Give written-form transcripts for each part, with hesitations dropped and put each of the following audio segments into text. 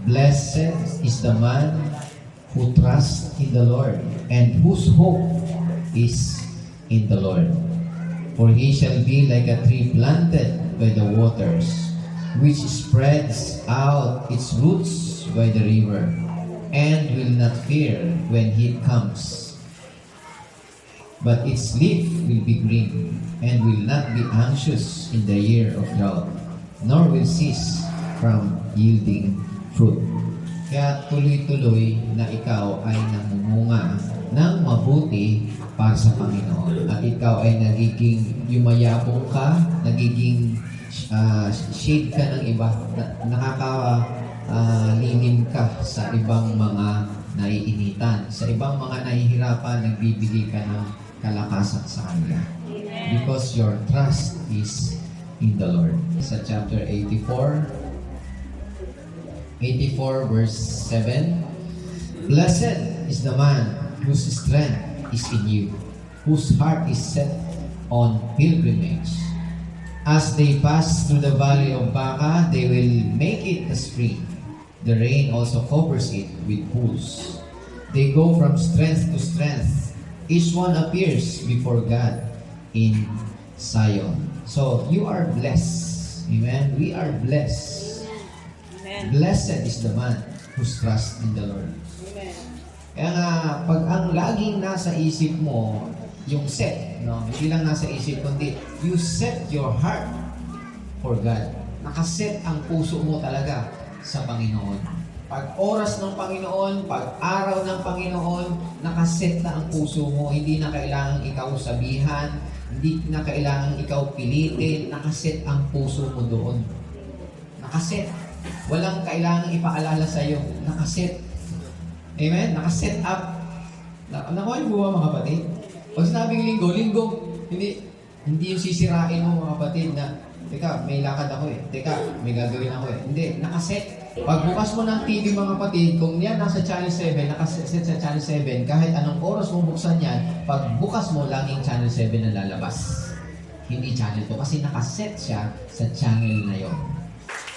Blessed is the man who trusts in the Lord and whose hope is in the Lord. For he shall be like a tree planted by the waters, which spreads out its roots by the river, and will not fear when heat comes. But its leaf will be green, and will not be anxious in the year of drought, nor will cease from yielding fruit. Kaya tuloy-tuloy na ikaw ay namumunga ng mabuti para sa Panginoon. At ikaw ay nagiging yumayabong ka, nagiging shade ka ng iba, nakakalinim ka sa ibang mga naiinitan. Sa ibang mga nahihirapan, nagbibigay ka ng kalakasan sa kanila. Because your trust is in the Lord. Sa chapter 84 verse 7, Blessed is the man whose strength is in you, whose heart is set on pilgrimage. As they pass through the valley of Baca, they will make it a spring. The rain also covers it with pools. They go from strength to strength. Each one appears before God in Zion. So, you are blessed. Amen? We are blessed. Blessed is the man whose trust in the Lord. Amen. Kaya nga, pag ang laging nasa isip mo, yung set, no? Hindi lang nasa isip, kundi you set your heart for God. Nakaset ang puso mo talaga sa Panginoon. Pag oras ng Panginoon, pag araw ng Panginoon, nakaset na ang puso mo. Hindi na kailangan ikaw sabihan, hindi na kailangan ikaw pilitin, nakaset ang puso mo doon. Nakaset. Walang kailangan ipaalala sa iyo. Nakaset. Amen? Nakaset up. Nakuha niyo ba mga kapatid? Pag sinabing linggo, hindi yung sisirain mo mga kapatid na, teka, may lakad ako eh. Teka, may gagawin ako eh. Hindi, nakaset. Pag bukas mo ng TV mga kapatid, kung yan nasa channel 7, nakaset sa channel 7, kahit anong oras mo buksan yan, pag bukas mo, laging channel 7 na lalabas. Hindi channel 2. Kasi nakaset siya sa channel na yon.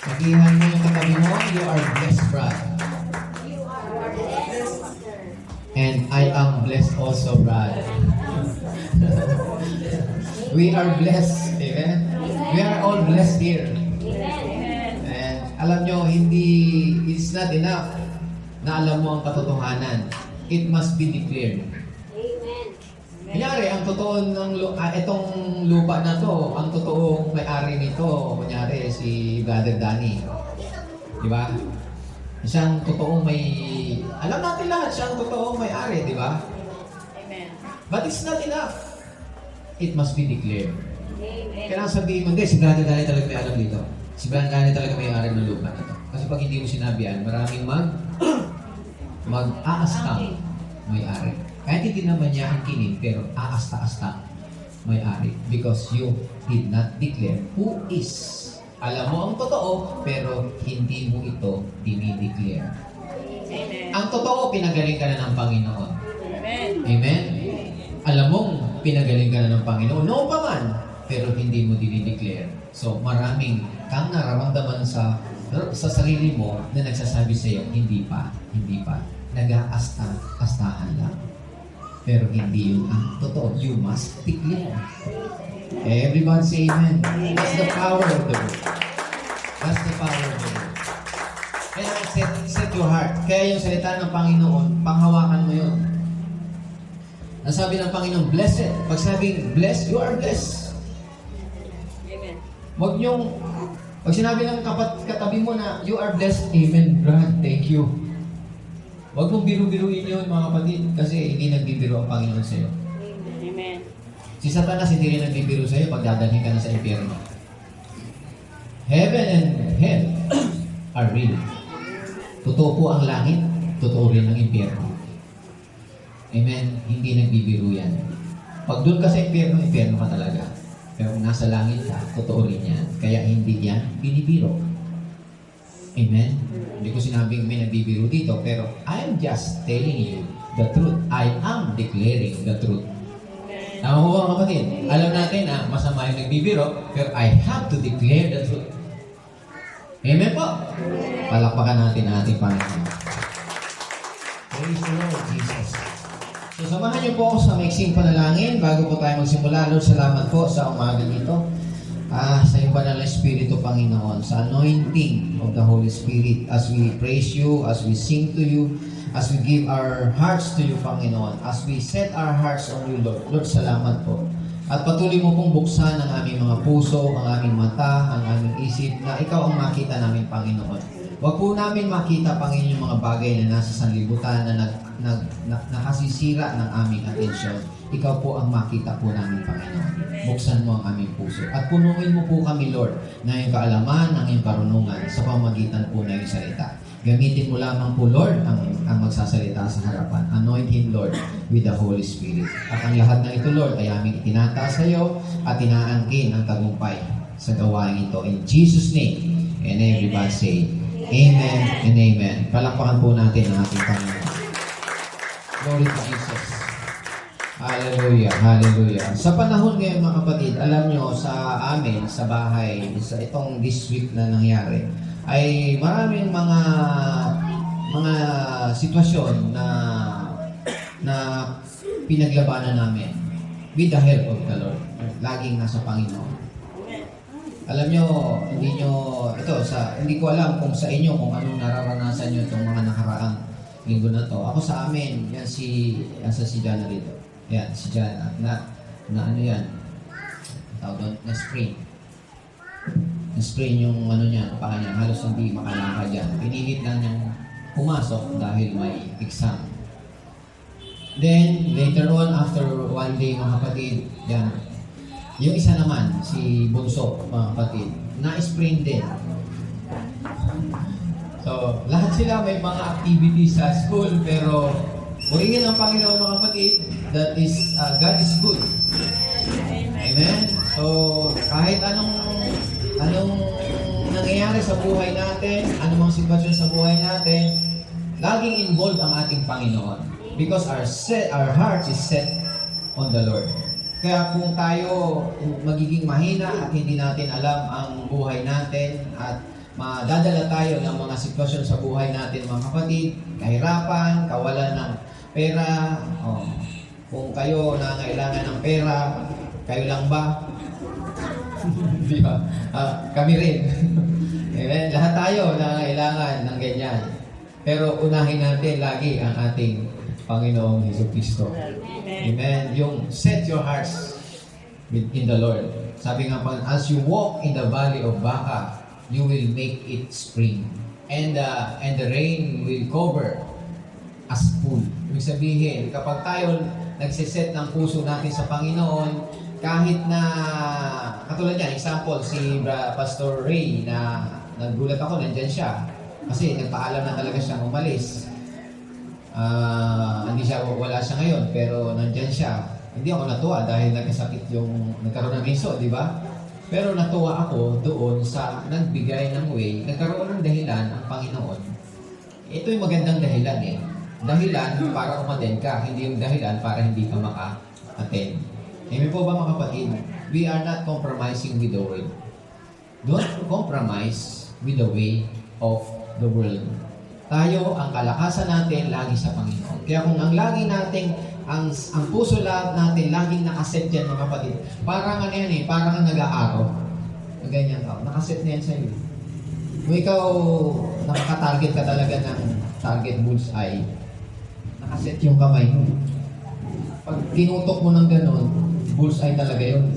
Sabihan mo yung katabi mo, you are blessed, Brad. And I am blessed also, Brad. We are blessed. Amen? We are all blessed here. And alam nyo, it's not enough na alam mo ang katotohanan. It must be declared. Kunyari, ang totoo ng itong lupa na to, ang totoong may-ari nito, kunyari si Brother Danny. Di ba? Siyang totoong alam natin lahat, siyang totoong may-ari, di ba? Amen. But it's not enough. It must be declared. Amen. Kailangan sabihin mo, hindi, si Brother Danny talaga may alam dito. Si Brother Danny talaga may-ari ng lupa na to. Kasi pag hindi mo sinabihan, maraming mag-aastang may-ari. Kahit hindi naman niya ang kinin, pero aasta-asta may-ari. Because you did not declare who is. Alam mo ang totoo, pero hindi mo ito dinideclare. Amen. Ang totoo, pinagaling ka na ng Panginoon. Amen. Amen? Alam mong pinagaling ka na ng Panginoon. No pa man, pero hindi mo dinideclare. So, maraming kang nararamdaman sa sarili mo na nagsasabi sa iyo, hindi pa. Nag-aasta-astahan lang. Pero hindi yun ang totoo. You must declare. Everybody say amen. That's the power of the word. That's the power of the word. Kaya set your heart. Kaya yung salita ng Panginoon, panghawakan mo yun. Nasabi ng Panginoon, blessed. Pag sabing blessed, you are blessed. Amen. Huwag niyong, pag sinabi ng katabi mo na, you are blessed, amen, God, thank you. Huwag mong biru-biruin yun, mga kapatid, kasi hindi nagbibiro ang Panginoon sa iyo. Amen. Si Satanas hindi rin nagbibiro sa iyo pag dadalhin ka na sa impyerno. Heaven and hell are real. Totoo po ang langit, totoo rin ang impyerno. Amen? Hindi nagbibiro yan. Pag doon ka sa impyerno, impyerno ka talaga. Pero kung nasa langit ka, totoo rin yan. Kaya hindi yan binibiro. Amen? Hindi ko sinabing may nagbibiro dito, pero I'm just telling you the truth. I am declaring the truth. Tama po ba mga kapatid? Alam natin na masama yung nagbibiro, pero I have to declare the truth. Amen po. Palakpakan natin ang ating Panginoon. Praise the Lord Jesus. So samahan niyo po ako sa maiksing panalangin bago po tayo magsimula. Lord, salamat po sa umaga nito. Sa iyong banal na Espiritu, Panginoon, sa anointing of the Holy Spirit as we praise you, as we sing to you, as we give our hearts to you, Panginoon, as we set our hearts on you, Lord. Lord, salamat po. At patuloy mo pong buksan ang aming mga puso, ang aming mata, ang aming isip, na ikaw ang makita namin, Panginoon. Huwag po namin makita, Panginoon, yung mga bagay na nasa sanlibutan na nakasisira ng aming atensyon. Ikaw po ang makita po namin, Panginoon. Buksan mo ang aming puso. At punuin mo po kami, Lord, na iyong kaalaman, ang iyong karunungan sa pamagitan po na iyong salita. Gamitin mo lamang po, Lord, ang magsasalita sa harapan. Anoint him, Lord, with the Holy Spirit. At ang lahat ng ito, Lord, ay aming itinataas sa iyo at inaangkin ang tagumpay sa gawain ito. In Jesus' name, and everybody say, Amen and Amen. Palakpakan po natin ang ating Panginoon. Glory to Jesus. Hallelujah, hallelujah. Sa panahon ngayon, mga kapatid, alam nyo, sa amin, sa bahay, sa itong this week na nangyari, ay maraming mga sitwasyon na pinaglabanan namin with the help of the Lord. Laging nasa Panginoon. Alam nyo, hindi ko alam kung sa inyo, kung anong nararanasan nyo itong mga nakaraang linggo na to. Ako sa amin, yan si Jana rito. Yan, si Jana. Na ano yan? Tawag doon, na-sprain. Na-sprain yung ano niya, paa niya. Halos hindi makalakad yan. Pinilit lang niyang pumasok dahil may exam. Then, later on, after one day, mga kapatid, yan. Yung isa naman, si Bunso, mga kapatid, na-sprain din. So, lahat sila may mga activities sa school, pero purihin ang Panginoon, mga kapatid, that is, God is good. Amen? So, kahit anong nangyayari sa buhay natin, anumang sitwasyon sa buhay natin, laging involved ang ating Panginoon. Because our heart is set on the Lord. Kaya kung tayo magiging mahina at hindi natin alam ang buhay natin at madadala tayo ng mga sitwasyon sa buhay natin, mga kapatid, kahirapan, kawalan ng pera, kung kayo nangailangan ng pera, kayo lang ba? Di ba? Kami rin. Amen? Lahat tayo nangailangan ng ganyan. Pero unahin natin lagi ang ating Panginoong Jesucristo. Amen. Yung set your hearts in the Lord. Sabi nga pa, as you walk in the valley of Baca, you will make it spring. And the rain will cover as pool. Ibig sabihin, kapag tayo nagsiset ng puso natin sa Panginoon, kahit na, katulad niya, example, si Pastor Ray, na nagulat ako, nandyan siya. Kasi nagpaalam na talaga siyang umalis. Wala siya ngayon, pero nandyan siya. Hindi ako natuwa dahil nagkasakit nagkaroon ng riso, di ba? Pero natuwa ako doon sa nagbigay ng way, nagkaroon ng dahilan ang Panginoon. Ito yung magandang dahilan eh. Dahilan para umattend ka, hindi yung dahilan para hindi ka maka-attend. Amen po ba, mga kapatid? We are not compromising with the world. Don't compromise with the way of the world. Tayo, ang kalakasan natin, lagi sa Panginoon. Kaya kung ang lagi nating, ang puso natin, laging nakaset yan, mga kapatid. Parang ano yan eh, parang nag-aaraw. Ganyan ka. Nakaset na yan sa'yo. Kung ikaw, nakaka-target ka talaga ng target bullseye, nakaset yung kamay mo. Pag tinutok mo ng gano'n, bullseye talaga yun.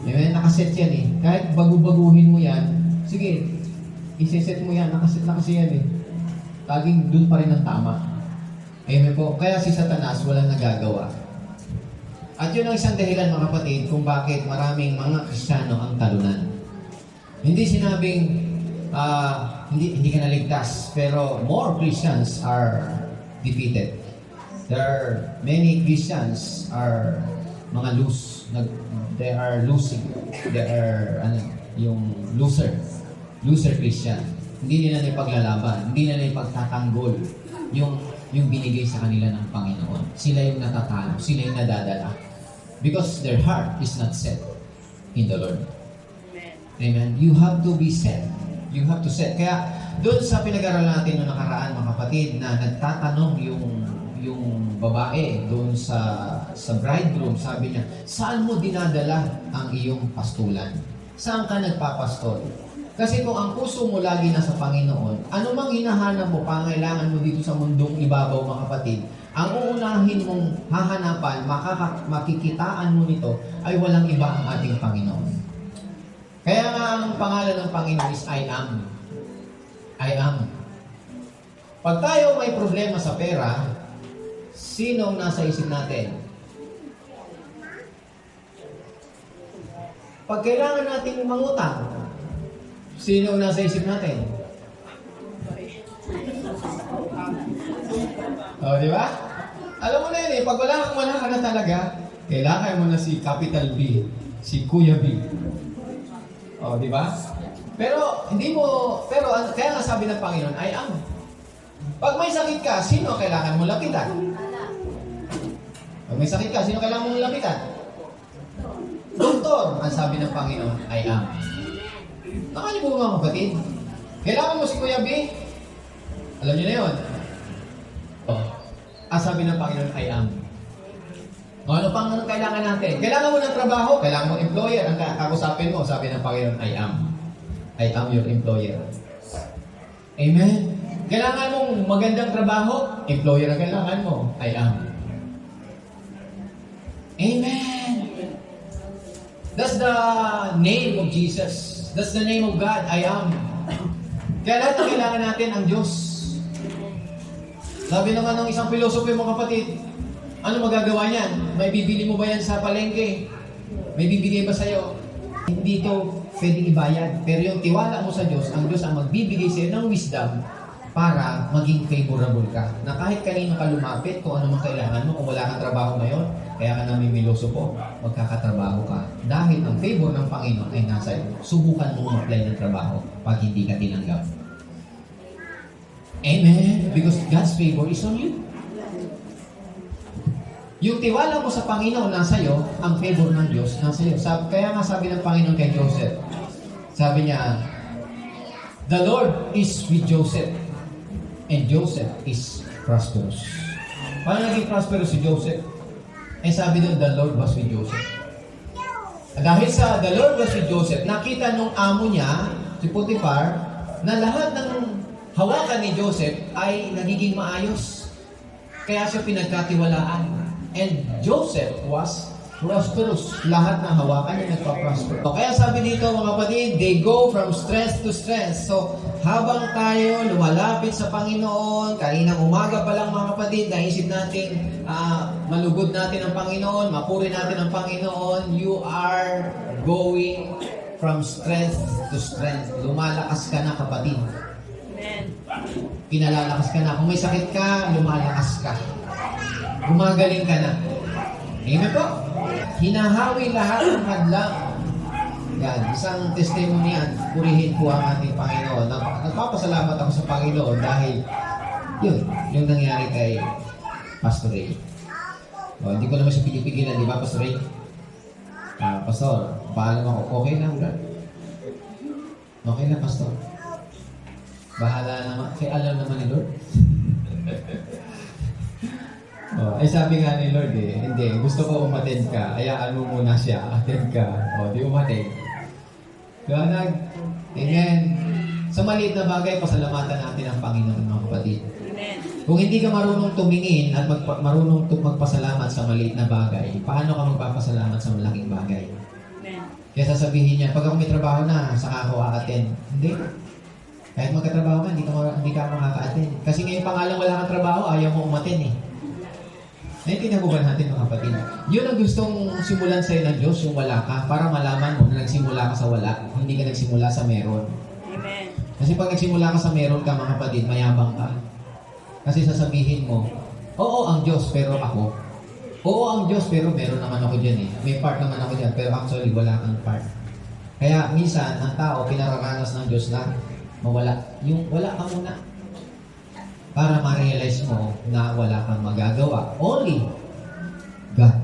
Amen? Nakaset yan eh. Kahit bagu-baguhin mo yan, sige, iseset mo yan, nakaset na kasi yan eh. Laging dun pa rin ang tama. Amen po. Kaya si Satanas walang nagagawa. At yun ang isang dahilan, mga kapatid, kung bakit maraming mga Kristiyano ang talunan. Hindi sinabing hindi ka naligtas, pero more Christians are defeated. There are many Christians are mga they are losing. They are yung loser Christian. Hindi nila ipaglalaban, hindi nila ipagtatanggol yung binigay sa kanila ng Panginoon. Sila yung natatalo, sila yung nadadala. Because their heart is not set in the Lord. Amen. You have to be set. You have to set. Kaya doon sa pinag-aralan natin noong nakaraan, mga kapatid, na nagtatanong yung babae doon sa bridegroom, sabi niya, saan mo dinadala ang iyong pastulan? Saan ka nagpapastol? Kasi kung ang puso mo lagi nasa Panginoon, anumang hinahanap mo, pangailangan mo dito sa mundong ibabaw, mga kapatid, ang uunahin mong hahanapan, makikitaan mo nito, ay walang iba ang ating Panginoon. Kaya nga ang pangalan ng Panginoon is I am. I am. Pag tayo may problema sa pera, sino ang nasa isip natin? Pag kailangan natin mangutang, sino ang nasa isip natin? O, di ba? Alam mo na yun pag wala ka na talaga, kailangan mo na si Capital B, si Kuya B. O, di ba? Pero, kaya nga sabi ng Panginoon, I am. Pag may sakit ka, sino kailangan mo lapitan? Pag may sakit ka, sino kailangan mo lapitan? Doktor, ang sabi ng Panginoon, I am. Nakalimutan mo mga kapatid. Kailangan mo si Kuya B? Alam niyo na yun. Ang sabi ng Panginoon, I am. Ano pang kailangan natin? Kailangan mo ng trabaho, kailangan mo employer. Ang kakusapin mo, sabi ng Panginoon, I am. I am your employer. Amen? Kailangan mong magandang trabaho, employer ang kailangan mo, I am. Amen. That's the name of Jesus. That's the name of God, I am. Kaya lahat ng kailangan natin ang Diyos. Sabi naman ng isang pilosopo, mga kapatid, ano magagawa niyan? May bibili mo ba yan sa palengke? May bibigay ba sa'yo? Hindi to pwedeng ibayad. Pero yung tiwala mo sa Diyos, ang Diyos ang magbibigay sa'yo ng wisdom para maging favorable ka. Na kahit kanino ka lumapit, kung ano man kailangan mo, kung wala kang trabaho ngayon, kaya ka namimiloso po, magkakatrabaho ka. Dahil ang favor ng Panginoon ay nasa iyo. Subukan mo mag-apply ng trabaho pag hindi ka tinanggap. Amen? Because God's favor is on you. Yung tiwala mo sa Panginoon nasa iyo, ang favor ng Diyos nasa iyo. Kaya nga sabi ng Panginoon kay Joseph, sabi niya, the Lord is with Joseph, and Joseph is prosperous. Paano naging prosperous si Joseph? Eh sabi doon, the Lord was with Joseph. Dahil sa the Lord was with Joseph, nakita nung amo niya, si Potiphar, na lahat ng hawakan ni Joseph ay nagiging maayos. Kaya siya pinagkatiwalaan. And Joseph was prosperous. Lahat ng hawakan niya nagpa-prosper. So, kaya sabi dito mga kapatid, they go from strength to strength. So, habang tayo lumalapit sa Panginoon, kaninang umaga pa lang mga kapatid, naisip natin, malugod natin ang Panginoon, mapuri natin ang Panginoon, you are going from strength to strength. Lumalakas ka na kapatid. Amen. Pinalalakas ka na. Kung may sakit ka, lumalakas ka. Gumagaling ka na. Amen po? Hinahawi lahat ng hadlang. Yan, isang testimony yan. Purihin po ang ating Panginoon. Nagpapasalamat ako sa Panginoon dahil yun, yung nangyari kay Pastor Ray. Hindi ko naman siya pinipigilan, di ba, Pastor Ray? Pastor, paalam ako. Okay lang, Brad? Okay lang, Pastor. Bahala naman. Kaya alam naman ni Lord. Sabi nga ni Lord hindi, gusto ko umattend ka, hayaan mo muna siya, attend ka, di umattend. Ganag, amen. Sa maliit na bagay, pasalamatan natin ang Panginoon, mga kapatid. Amen. Kung hindi ka marunong tumingin at marunong magpasalamat sa maliit na bagay, paano ka magpapasalamat sa malaking bagay? Amen. Kaya sasabihin niya, pag ako may trabaho na, saka ako a-attend. Hindi. Kahit magkatrabaho ka, hindi ka makaka-attend. Kasi ngayon pangalang wala kang trabaho, ayaw mo umattend Naintindihan ko ba natin mga kapatid? Yun ang gustong simulan sa'yo ng Diyos, yung wala ka, para malaman mo na nagsimula ka sa wala, hindi ka nagsimula sa meron. Amen. Kasi pag nagsimula ka sa meron ka mga kapatid, mayabang ka. Kasi sasabihin mo, oo ang Diyos, pero ako. Oo ang Diyos, pero meron naman ako dyan May part naman ako dyan, pero actually wala kang part. Kaya minsan, ang tao, pinararanas ng Diyos na mawala. Yung wala ka muna. Para ma-realize mo na wala kang magagawa. Only God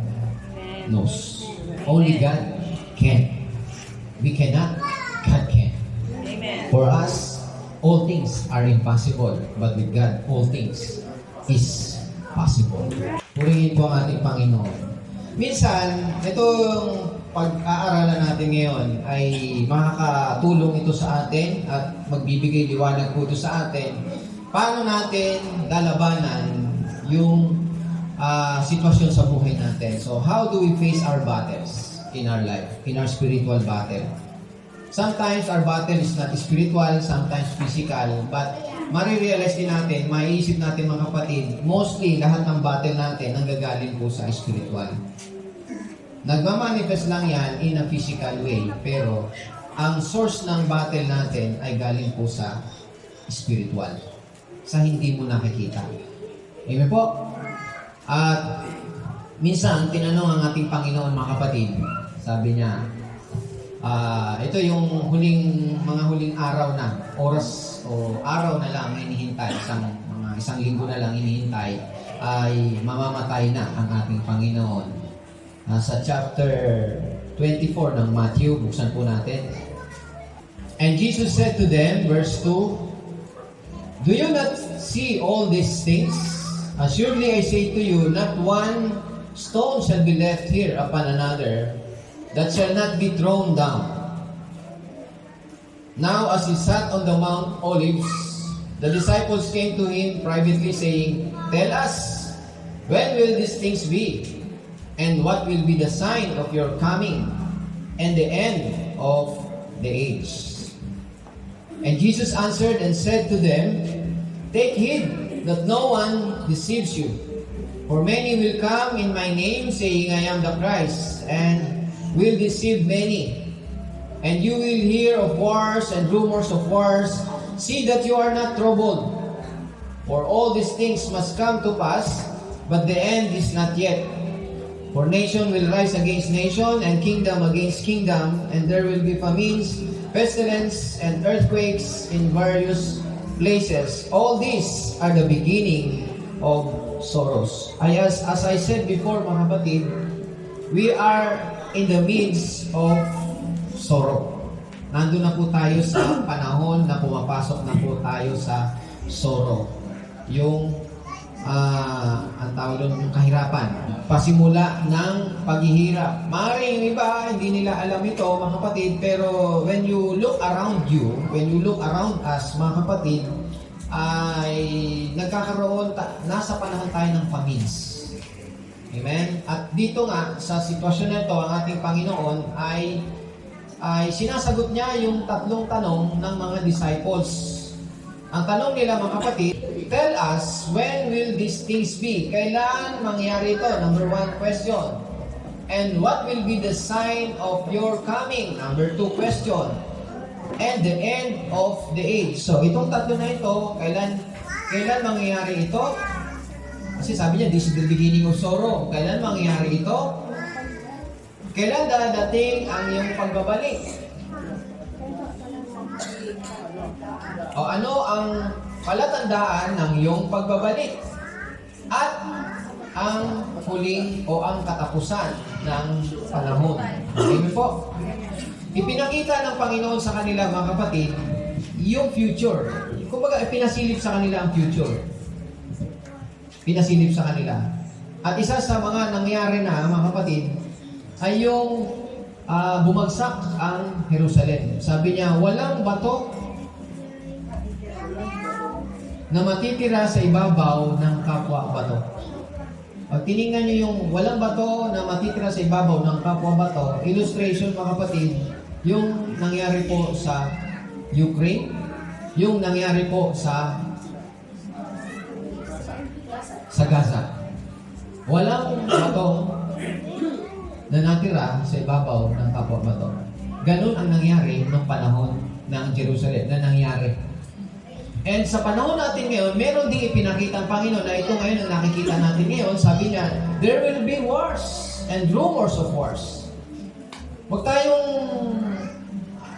knows. Only God can. We cannot. God can. Amen. For us, all things are impossible, but with God, all things is possible. Purihin po ang ating Panginoon. Minsan, itong pag-aaralan natin ngayon ay makakatulong ito sa atin at magbibigay liwanag po ito sa atin. Paano natin lalabanan yung sitwasyon sa buhay natin? So, how do we face our battles in our life, in our spiritual battle? Sometimes our battle is not spiritual, sometimes physical, but marirealize din natin, maiisip natin mga kapatid, mostly lahat ng battle natin nanggagaling po sa spiritual. Nagmamanifest lang yan in a physical way, pero ang source ng battle natin ay galing po sa spiritual, sa hindi mo nakikita. Amen po? At minsan, tinanong ang ating Panginoon mga kapatid, sabi niya, ito yung mga huling araw na, oras o araw na lang hinihintay, isang linggo na lang hinihintay, ay mamamatay na ang ating Panginoon. Sa chapter 24 ng Matthew, buksan po natin. And Jesus said to them, verse 2, "Do you not see all these things? Assuredly I say to you, not one stone shall be left here upon another, that shall not be thrown down." Now as he sat on the Mount Olives, the disciples came to him privately, saying, "Tell us, when will these things be? And what will be the sign of your coming and the end of the age?" And Jesus answered and said to them, "Take heed that no one deceives you. For many will come in my name, saying, I am the Christ, and will deceive many. And you will hear of wars and rumors of wars. See that you are not troubled. For all these things must come to pass, but the end is not yet. For nation will rise against nation, and kingdom against kingdom, and there will be famines, pestilence, and earthquakes in various places. All these are the beginning of sorrows." As I said before, mga kapatid, we are in the midst of sorrow. Nandun na po tayo sa panahon na pumapasok na po tayo sa sorrow. Yung ang tawag doon, yung kahirapan. Pasimula ng paghihirap. Maaaring yung iba, hindi nila alam ito, mga kapatid, pero when you look around you, when you look around us, mga kapatid, ay nagkakaroon, nasa panahon tayo ng famines. Amen? At dito nga, sa sitwasyon na ito, ang ating Panginoon ay sinasagot niya yung tatlong tanong ng mga disciples. Ang tanong nila, mga kapatid, tell us, when will these things be? Kailan mangyari ito? Number 1 question. And what will be the sign of your coming? Number 2 question. And the end of the age. So, itong tatlo na ito, kailan mangyayari ito? Kasi sabi niya, this is the beginning of sorrow. Kailan mangyayari ito? Kailan dadating ang iyong pagbabalik? O ano ang palatandaan ng iyong pagbabalik? At ang huling o ang katapusan ng panahon. Amen po. Ipinakita ng Panginoon sa kanila, mga kapatid, yung future. Kumbaga, ipinasilip sa kanila ang future. Pinasilip sa kanila. At isa sa mga nangyari na, mga kapatid, ay yung bumagsak ang Jerusalem. Sabi niya, walang bato na matitira sa ibabaw ng kapwa bato. Pag tinignan niyo yung walang bato na matitira sa ibabaw ng kapwa bato, illustration, mga kapatid, yung nangyari po sa Ukraine, yung nangyari po sa Gaza. Walang bato na natira sa ibabaw ng kapwa bato. Ganun ang nangyari ng panahon ng Jerusalem na nangyari. And sa panahon natin ngayon, meron ding ipinakita ang Panginoon na ito ngayon ang nakikita natin ngayon. Sabi niya, there will be wars and rumors of wars. Huwag tayong,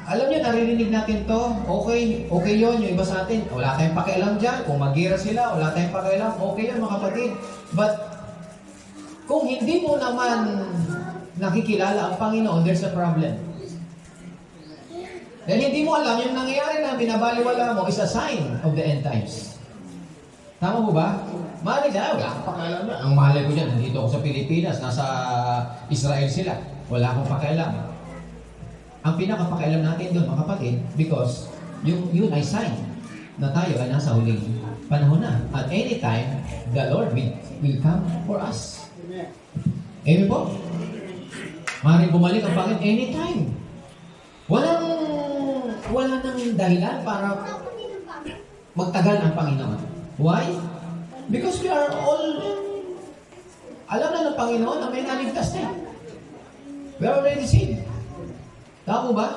alam niyo, naririnig natin to, okay yun, yung iba sa atin, wala tayong pakialam dyan, kung mag-gira sila, wala tayong pakialam, okay yun mga kapatid. But, kung hindi mo naman nakikilala ang Panginoon, there's a problem. Dahil hindi mo alam, yung nangyayari na binabaliwala mo is a sign of the end times. Tama mo ba? Malay siya, wala akong pakialam na. Ang malay ko dyan, nandito ako sa Pilipinas, nasa Israel sila. Wala akong pakialam. Ang pinakapakialam natin doon, mga kapatid, because yun ay sign na tayo ay nasa huling panahon na. At anytime, the Lord will come for us. Amen po? Maaaring bumalik ang Panginoon anytime. Wala nang dahilan para magtagal ang Panginoon. Why? Because we are all, alam na ng Panginoon na may naligtas na. We are already saved. Tama ba?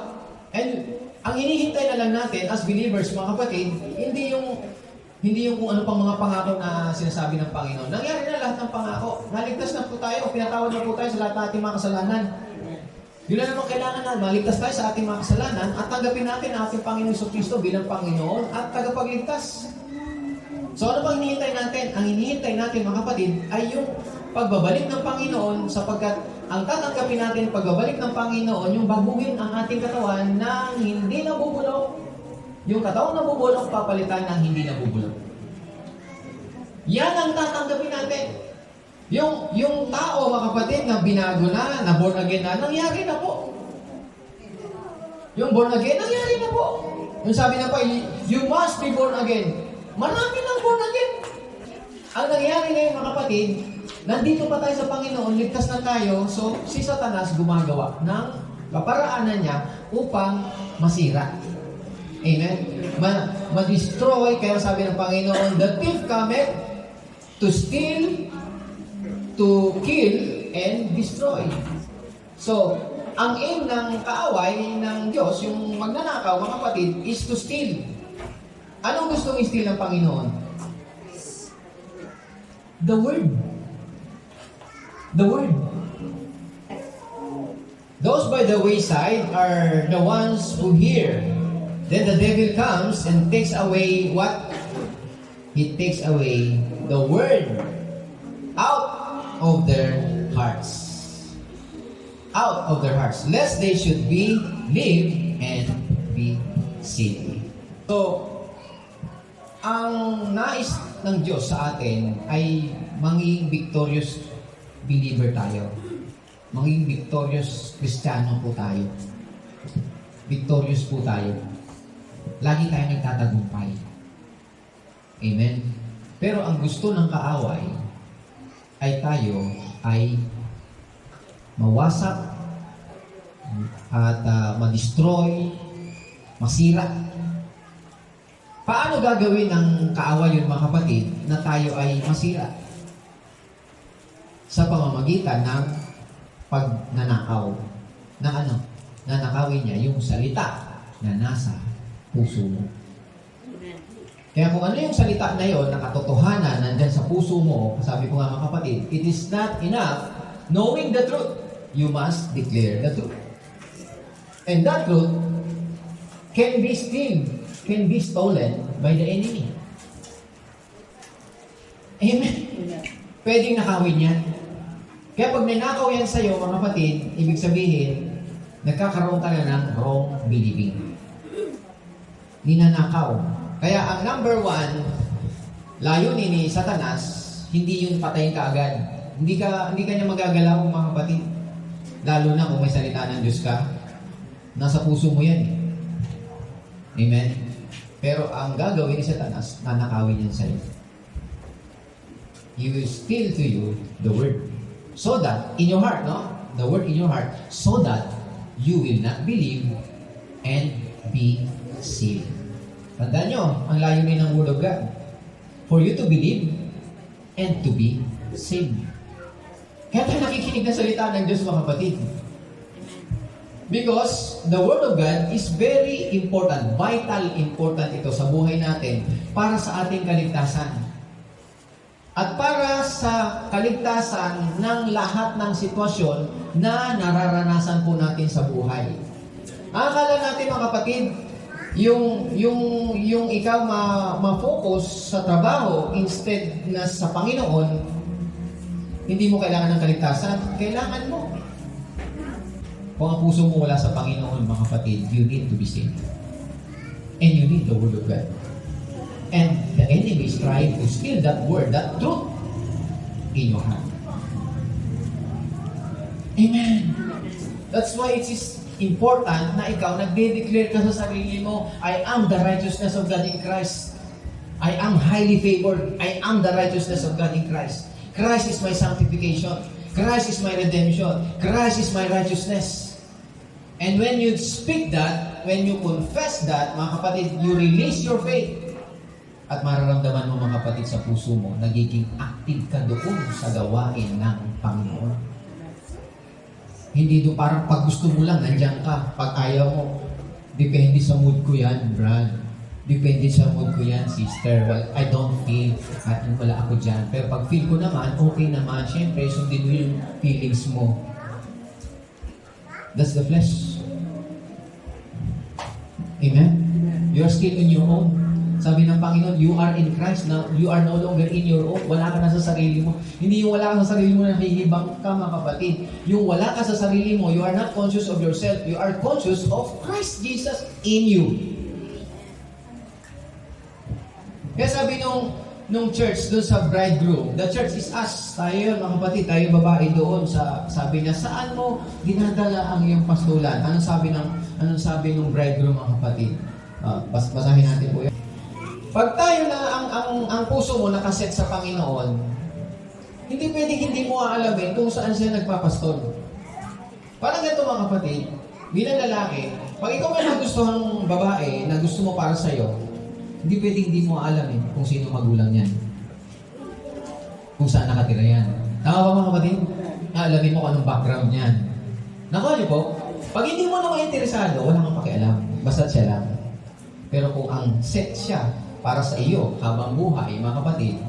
And ang inihintay na lang natin as believers, mga kapatid, hindi yung kung ano pang mga pangako na sinasabi ng Panginoon. Nangyari na lahat ng pangako. Naligtas na po tayo, pinatawad na po tayo sa lahat ng ating mga kasalanan. Yun lang naman kailangan na maligtas tayo sa ating mga kasalanan at tanggapin natin ang ating Panginoon Jesucristo bilang Panginoon at tagapagligtas. So ano bang hinihintay natin? Ang hinihintay natin, mga kapatid, ay yung pagbabalik ng Panginoon sapagkat ang tatanggapin natin pagbabalik ng Panginoon, yung baguhin ang ating katawan na hindi nabubulok. Yung katawan nabubulok, papalitan ng hindi nabubulok. Yan ang tatanggapin natin. Yung tao, mga kapatid, na binago na born again na, nangyari na po. Yung born again, nangyari na po. Yung sabi na po, you must be born again. Marami nang born again. Ang nangyari ngayon, mga kapatid, nandito pa tayo sa Panginoon, ligtas na tayo, so si Satanas gumagawa ng kaparaanan niya upang masira. Amen? Ma-destroy, kaya sabi ng Panginoon, the thief cometh to steal, to kill, and destroy. So, ang aim ng kaaway ng Diyos, yung magnanakaw, mga kapatid, is to steal. Anong gustong i-steal ng Panginoon? The Word. The Word. Those by the wayside are the ones who hear. Then the devil comes and takes away what? He takes away the Word out of their hearts. Out of their hearts. Lest they should be live and be saved. So, ang nais ng Diyos sa atin ay maging victorious believer tayo. Maging victorious Kristiyano po tayo. Victorious po tayo. Lagi tayo nagtatagumpay. Amen? Pero ang gusto ng kaaway ay tayo ay mawasak at ma-destroy, masira. Paano gagawin ng kaaway yun, mga kapatid, na tayo ay masira? Sa pamamagitan ng pagnanakaw. Na ano? Nanakawin niya yung salita na nasa puso mo. Kaya kung ano yung salita na yon, na katotohanan, nandyan sa puso mo, sabi ko nga, mga kapatid, it is not enough knowing the truth. You must declare the truth. And that truth can be stealed, can be stolen by the enemy. Amen? Pwedeng nakawin yan. Kaya pag ninakaw yan sa'yo, mga kapatid, ibig sabihin, nagkakaroon ka na ng wrong believing. Ninanakaw. Kaya ang number one, layunin ni Satanas, hindi yung patayin ka agad. Hindi ka niya magagalaw, mga kapatid. Lalo na kung may salita ng Diyos ka, nasa puso mo yan. Amen? Pero ang gagawin ni Satanas, nanakawin yan sa'yo. He will steal to you the word. So that, in your heart, no? The word in your heart, so that you will not believe and be saved. Tandaan nyo, ang layunin ng Word of God. For you to believe and to be saved. Kaya tayo nakikinig ng salita ng Diyos, mga kapatid. Because the Word of God is very important, vital important ito sa buhay natin para sa ating kaligtasan. At para sa kaligtasan ng lahat ng sitwasyon na nararanasan po natin sa buhay. Akala natin, mga kapatid, yung ikaw ma-focus sa trabaho instead na sa Panginoon, hindi mo kailangan ng kaligtasan. Kailangan mo. Kung ang puso mo wala sa Panginoon, mga kapatid, you need to be saved. And you need the Word of God. And the enemy is trying to steal that Word, that truth, in your heart. Amen. That's why it is important na ikaw nagde-declare ka sa sarili mo, I am the righteousness of God in Christ. I am highly favored. I am the righteousness of God in Christ. Christ is my sanctification. Christ is my redemption. Christ is my righteousness. And when you speak that, when you confess that, mga kapatid, you release your faith. At mararamdaman mo, mga kapatid, sa puso mo, nagiging active ka doon sa gawain ng Panginoon. Hindi doon parang pag gusto mo lang, nandiyan ka. Pag ayaw mo, depende sa mood ko yan, Brad. Depende sa mood ko yan, sister. Well, I don't feel, at wala ako dyan. Pero pag feel ko naman, okay naman. Siyempre, sundin mo yung feelings mo. That's the flesh. Amen? You are still in your own. Sabi ng Panginoon, you are in Christ now. You are no longer in your own. Wala ka na sa sarili mo. Hindi yung wala ka sa sarili mo na nahihibang ka, mga kapatid. Yung wala ka sa sarili mo, you are not conscious of yourself. You are conscious of Christ Jesus in you. Kaya sabi nung church, doon sa bridegroom, the church is us. Tayo yun, mga kapatid, tayo babae doon. Sabi niya, saan mo dinadala ang iyong pastulan? Anong sabi ng bridegroom, mga kapatid? Basahin natin po yan. Pag tayo na ang puso mo nakaset sa Panginoon, hindi pwedeng hindi mo aalamin kung saan siya nagpapastol. Parang ganito, mga kapatid, bilang lalaki, pag ikaw may nagustuhan ng babae na gusto mo para sa'yo, hindi pwedeng hindi mo aalamin kung sino magulang niyan. Kung saan nakatira yan. Tama ba, mga kapatid? Aalamin mo kung anong background niyan. Nakuha niyo po, pag hindi mo naman interesado, wala kang pakialam. Basta siya lang. Pero kung ang set siya para sa iyo habang buhay, mga kapatid,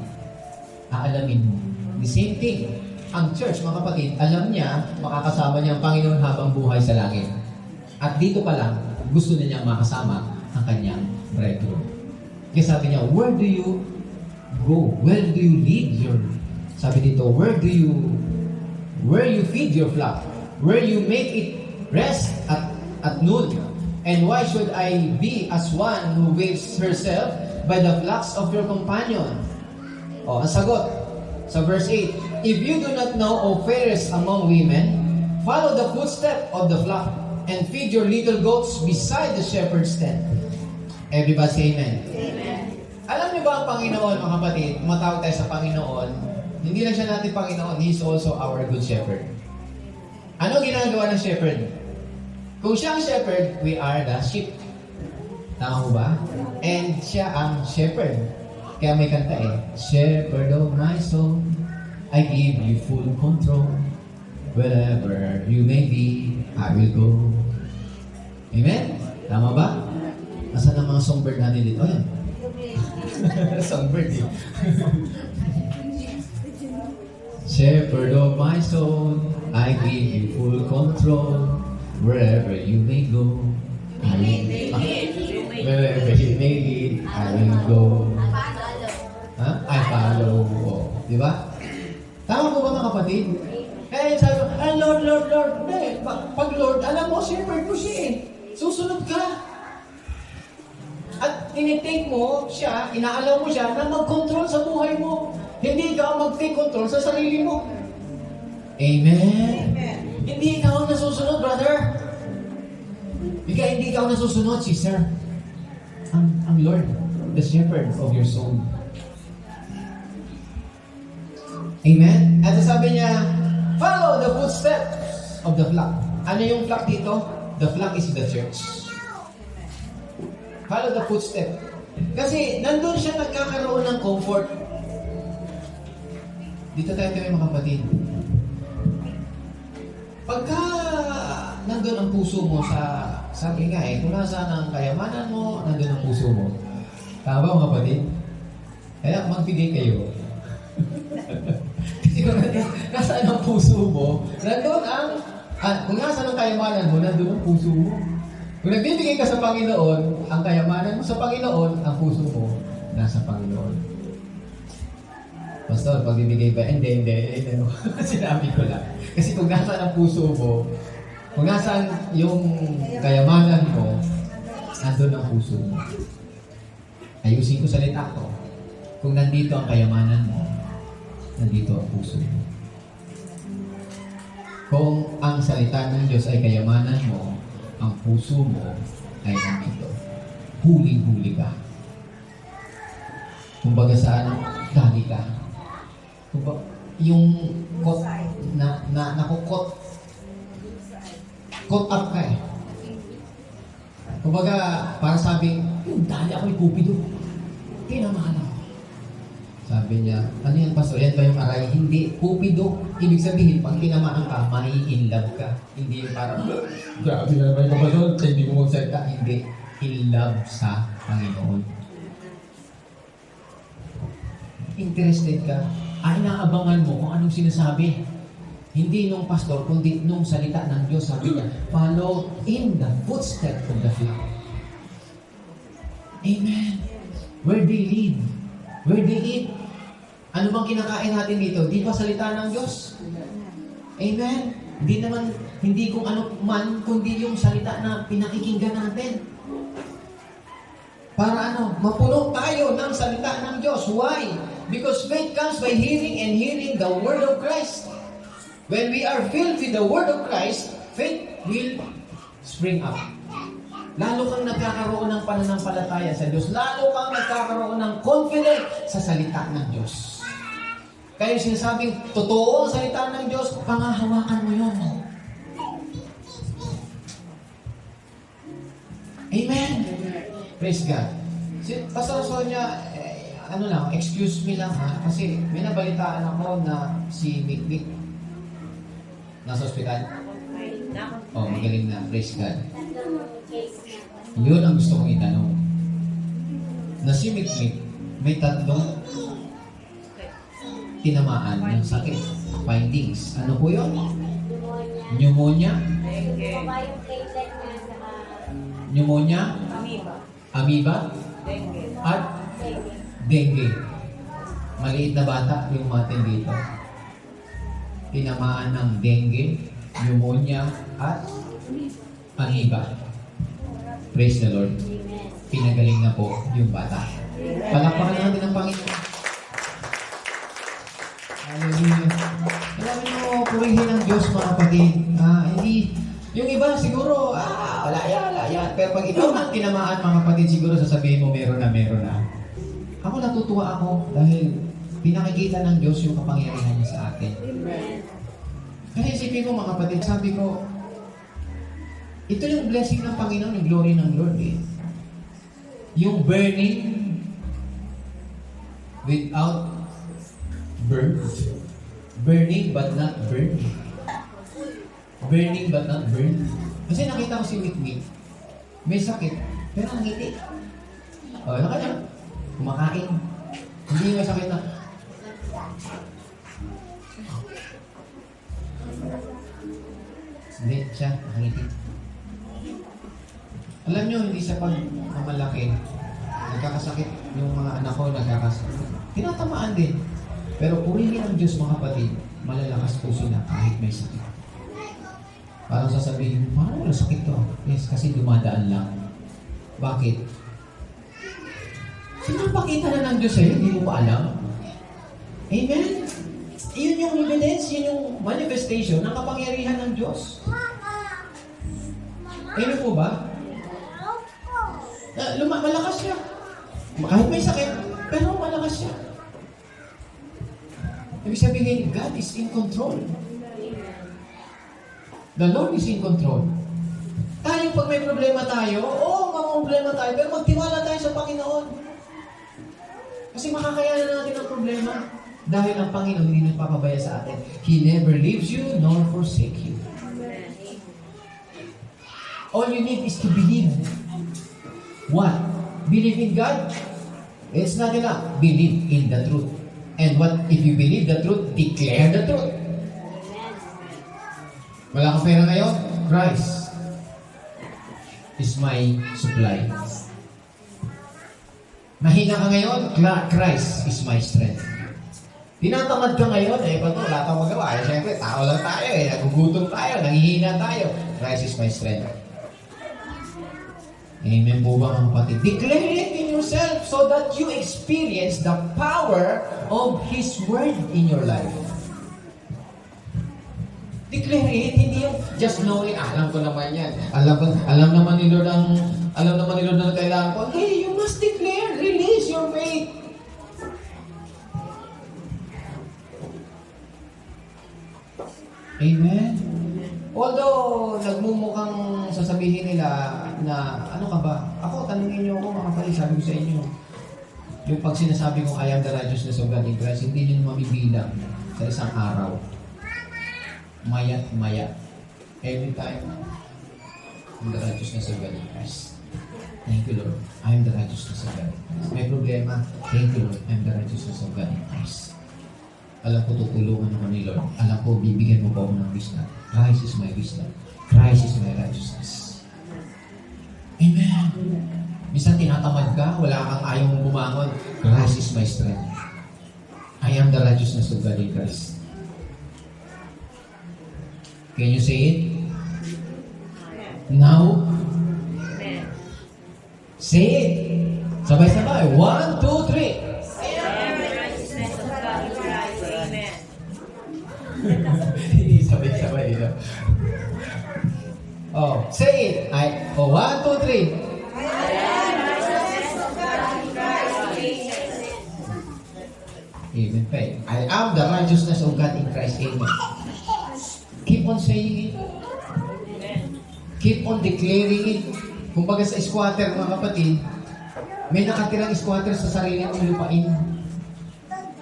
aalamin mo. The same thing. Ang church, mga kapatid, alam niya, makakasama niya ang Panginoon habang buhay sa langit. At dito pa lang, gusto na niyang makasama ang kanyang bridegroom. Kaya sabi niya, where do you go? Where do you lead your... Sabi dito, where you feed your flock? Where you make it rest at noon? And why should I be as one who waves herself by the flocks of your companion? O, ang sagot sa verse 8, if you do not know, O fairest among women, follow the footstep of the flock and feed your little goats beside the shepherd's tent. Everybody say amen. Amen. Alam niyo ba ang Panginoon, mga kapatid, tumatawag tayo sa Panginoon, hindi lang siya natin Panginoon, He is also our good shepherd. Ano ginagawa ng shepherd? Kung siya ang shepherd, we are the sheep. Tama mo ba? And siya ang shepherd. Kaya may kanta eh, Shepherd of my soul, I give you full control. Wherever you may be, I will go. Amen? Tama ba? Nasaan ang mga songbird natin dito? Ayan. Songbird eh. Shepherd of my soul, I give you full control. Wherever you may go, I will go. Wherever you may lead, I will go. I follow. Oh, di ba? Tama po ba, mga kapatid? Eh, sabi ko, Lord, Lord, Lord. Hindi. Pag Lord, alam mo, shepherd ko siya eh. Susunod ka. At tinitake mo siya, inaalaw mo siya na mag-control sa buhay mo. Hindi ka mag-take control sa sarili mo. Amen? Amen. Hindi ikaw ang nasusunod, brother. Hindi ikaw nasusunod, sister. Ang Lord, the shepherd of your soul. Amen? At sabi niya, follow the footsteps of the flock. Ano yung flock dito? The flock is the church. Follow the footsteps. Kasi nandun siya nagkakaroon ng comfort. Dito tayo mga kapatid. Pagka nandun ang puso mo sa, sabi nga kung nasaan ang kayamanan mo, nandun ang puso mo. Tama ba, mga kapatid? Kaya magbigay kayo. Kasi kung nasaan ang puso mo, nandun kung nasaan ang kayamanan mo, nandun ang puso mo. Kung nagbibigay ka sa Panginoon, ang kayamanan mo sa Panginoon, ang puso mo, nasa Panginoon. Pastor, pagbibigay ba? Hindi. Sinabi ko lang. Kasi kung nasaan ang puso mo, Kung nasaan yung kayamanan mo, nandun ang puso mo. Ayusin ko salita ko. Kung nandito ang kayamanan mo, nandito ang puso mo. Kung ang salita ng Diyos ay kayamanan mo, ang puso mo ay nandito. Huling-huli ka. Kumbaga saan, lagi ka. Kumbaga, yung kot na nakukot, caught up ka eh. Kumbaga, para sabi, dali ako'y kupido. Tinamahan ako. Sabi niya, ano yan, pastor? Yan ba yung aray? Hindi. Kupido. Ibig sabihin, pag tinamaan ka, mai-in love ka. Hindi yung parang, grabe na naman yung pastor, kaya hindi mo magsalita. Hindi. In love sa Panginoon. Interested ka? Ay, naabangan mo kung anong sinasabi. Hindi nung pastor, kundi nung salita ng Diyos. Sabi niya, follow in the footsteps of the flock. Amen. Where they lead. Where they eat. Ano bang kinakain natin dito? Di ba salita ng Diyos? Amen. Hindi kung ano man, kundi yung salita na pinakikinggan natin. Para ano, mapuno tayo ng salita ng Diyos. Why? Because faith comes by hearing and hearing the Word of Christ. When we are filled with the Word of Christ, faith will spring up. Lalo kang nagkakaroon ng pananampalataya sa Diyos. Lalo kang nagkakaroon ng confidence sa salita ng Diyos. Kaya yung sinasabing, totoo ang salita ng Diyos, pangahawakan mo yun. Amen? Praise God. Si Pastor Sonia, excuse me lang ha, kasi may nabalitaan ako na si Mikmik nasa ospital. Oh, magaling na. Praise God. Yun ang gusto kong itanong. Na si Mikmik, may tatlong tinamaan ng sakit. Findings. Ano po yun? Pneumonia. Pneumonia. Amoeba. At dengue. Maliit na bata yung matin dito. Tinamaan ng dengue, pneumonia, at amoeba. Praise the Lord. Pinagaling na po yung bata. Palakpakan natin ang Panginoon. Hallelujah. Alam niyo, purihin ng Diyos mga kapatid. Hindi, yung iba siguro, wala yan. Pero pag ikaw ang tinamaan mga kapatid, siguro sasabihin mo, meron na. Ako natutuwa ako dahil pinakikita ng Diyos yung kapangyarihan niya sa atin. Kasi isipin ko mga kapatid, sabi ko, ito yung blessing ng Panginoon, yung glory ng Lord eh. Yung burning without burn. Burning but not burn. Burning but not burn. Kasi nakita ko si Mikmik, may sakit, pero ngiti. Nakanya, kumakain. Hindi may sakit na. Hindi siya, nakangiti. Alam nyo, hindi sa pagmamalaki, nagkakasakit yung mga anak ko, nagkakasakit. Tinatamaan din. Pero purihin ang Diyos mga kapatid, malalakas po sila kahit may sakit. Parang sasabihin, parang wala sakit to. Yes, kasi dumadaan lang. Bakit? Sinapakita na ng Diyos sa'yo, hindi mo pa alam. Amen? Iyon yung evidence, yun yung manifestation ng kapangyarihan ng Diyos. Amen po ba? Malakas siya. Kahit may sakit, pero malakas siya. Ibig sabihin, God is in control. The Lord is in control. Tayo, pag may problema tayo, may problema tayo, pero magtiwala tayo sa Panginoon. Kasi makakayanan natin ang problema. Dahil ang Panginoon hindi nagpapabaya sa atin. He never leaves you nor forsake you. All you need is to believe. What? Believe in God? It's not enough. Believe in the truth. And what if you believe the truth? Declare the truth. Wala kang pera ngayon? Christ is my supply. Mahina ka ngayon? Christ is my strength. Tinatamad ka ngayon, ba't wala kang magawa? Siyempre, tao lang tayo nagugutom tayo, nanghihina tayo. Christ is my strength. Amen po ba mga kapatid? Declare it in yourself so that you experience the power of His Word in your life. Declare it, hindi yung just knowing, alam ko naman yan. Alam naman ni Lord na kailangan ko. Hey, you must declare, release your faith. Amen? Although, nagmumukhang sasabihin nila na, ano ka ba? Ako, tanungin niyo ako mga kapatid, sabi ko sa inyo. Yung pag sinasabi kong I am the righteousness of God in Christ, hindi niyo mabibilang sa isang araw. Maya't maya. Every time, I'm the righteousness of God in Christ. Thank you, Lord. I am the righteousness of God in Christ. May problema. Thank you, Lord. I am the righteousness of God in Christ. Alam ko tutulungan naman ni Lord. Alam ko bibigyan mo pa ako ng wisdom. Christ is my wisdom. Christ is my righteousness. Amen. Minsan tinatamad ka, wala kang ayaw mong bumangon. Christ is my strength. I am the righteousness of God in Christ. Can you say it? Now? Say it. Sabay-sabay. 1, 2, 3. Hindi sabay-sabay. Oh, say it. 1, 2, 3. Amen. I am the righteousness of God in Christ. Amen. Keep on saying it. Keep on declaring it. Kumbaga sa squatter, mga kapatid, may nakatirang squatter sa sarili ng lupain.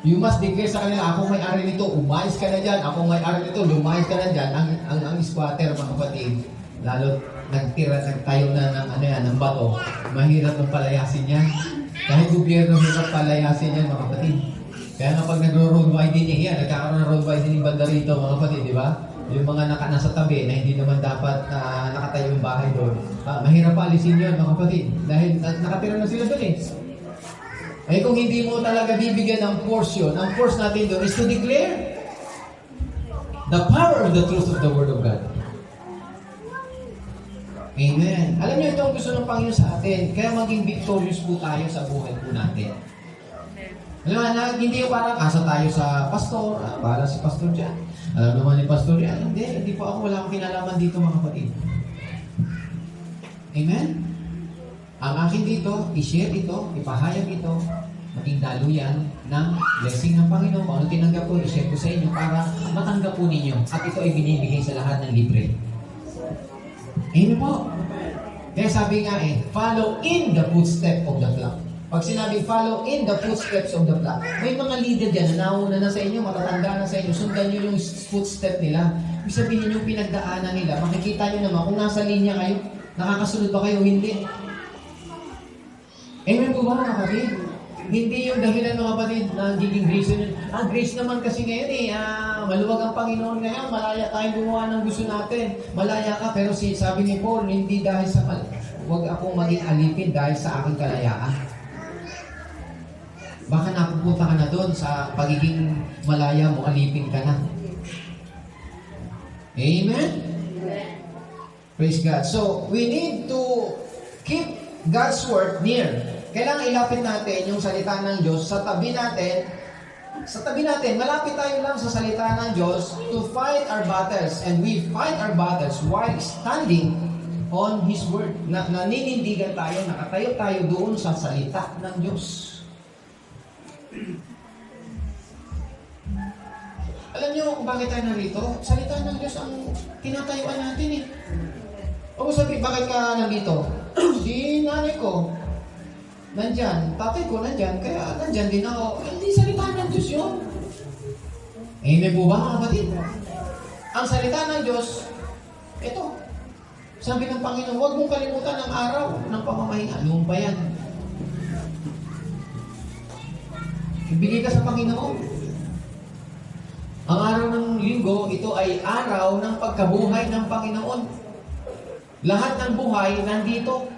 You must declare sa kanila, ako may-ari nito, umayos ka na dyan. Ako may-ari nito, lumayos ka na dyan. Ang squatter, mga kapatid, lalo nagtayo na ng bato, mahirap mong palayasin yan. Kahit gobyerno, hirap palayasin yan, mga kapatid. Kaya nga pag nagro-road widening yan, nagkakaroon ng road widening banda rito, mga kapatid, di ba? Yung mga nasa tabi na hindi naman dapat nakatayo yung bahay doon. Mahirap pa alisin yun, mga kapatid. Dahil nakatira na sila doon eh. Ay kung hindi mo talaga bibigyan ng portion, ang force natin doon is to declare the power of the truth of the Word of God. Amen. Alam niyo, ito ang gusto ng Panginoon sa atin. Kaya maging victorious po tayo sa buhay po natin. Alam mo, hindi yung parang asa tayo sa pastor, para si pastor dyan. Alam naman ni pastor yan, hindi po ako, wala akong kinalaman dito mga kapatid. Amen? Ang akin dito, i-share ito, ipahayag ito, maging daluyan ng blessing ng Panginoon. Kung ano tinanggap ko, i-share ko sa inyo para matanggap po ninyo. At ito ay binibigay sa lahat ng libre. Amen po. Kaya sabi nga follow in the footstep of the flock. Pag sinabi follow in the footsteps of the flock, may mga leader dyan na nauna na sa inyo, matatanda na sa inyo, sundan nyo yung footstep nila. Ibig sabihin yung pinagdaanan nila, makikita nyo naman kung nasa linya kayo, nakakasunod ba kayo, hindi. Amen po ba mga kapatid? Hindi yung dahilan mga kapatid na giging grace yun. Grace naman kasi ngayon maluwag ang Panginoon ngayon, malaya tayong gumawa ng gusto natin. Malaya ka, pero sabi ni Paul, hindi dahil sa huwag akong maging alipin dahil sa aking kalayaan. Baka napupunta ka na doon sa pagiging malaya mo, alipin ka na. Amen? Praise God. So, we need to keep God's Word near. Kailangan ilapit natin yung salita ng Diyos sa tabi natin. Sa tabi natin, malapit tayo lang sa salita ng Diyos to fight our battles. And we fight our battles while standing on His Word. Naninindigan tayo, nakatayo tayo doon sa salita ng Diyos. Alam niyo kung bakit tayo narito? Salita ng Diyos ang tinatayuan natin eh. O sabi, bakit ka nandito? Si nanay ko, nandyan. Tatay ko, nandyan. Kaya nandyan din ako. Hindi salita ng Diyos yun. Amen po ba mga kapatid? Ang salita ng Diyos, ito. Sabi ng Panginoon, huwag mong kalimutan ang araw ng pamamahinga. Lumpa yan. Ibigay ka sa Panginoon. Ang araw ng linggo, ito ay araw ng pagkabuhay ng Panginoon. Lahat ng buhay nandito.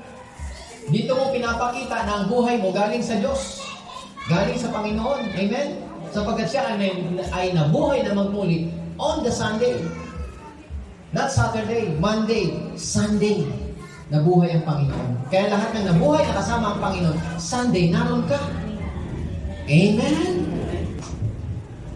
Dito mo pinapakita na ang buhay mo galing sa Diyos. Galing sa Panginoon. Amen? sapagkat siya ay nabuhay na magmuli on the Sunday. Not Saturday, Monday, Sunday. Nabuhay ang Panginoon. Kaya lahat ng nabuhay na kasama ang Panginoon, Sunday, naroon ka. Amen?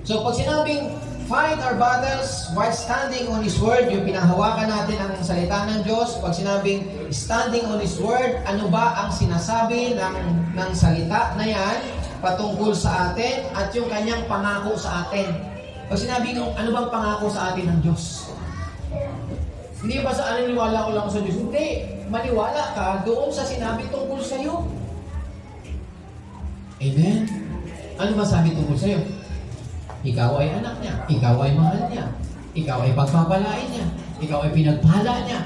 So pag sinabing, fight our battles while standing on His Word, yung pinahawakan natin ang salita ng Diyos. Pag sinabing standing on His Word, ano ba ang sinasabi ng salita na yan patungkol sa atin at yung kanyang pangako sa atin. Pag sinabing ano bang pangako sa atin ng Diyos? Hindi ba sa aniniwala ko lang sa Diyos? Hindi. Maniwala ka doon sa sinabi tungkol sa iyo. Amen? Ano ba sabi tungkol sa iyo? Ikaw ay anak niya. Ikaw ay mahal niya. Ikaw ay pagpapalain niya. Ikaw ay pinagpala niya.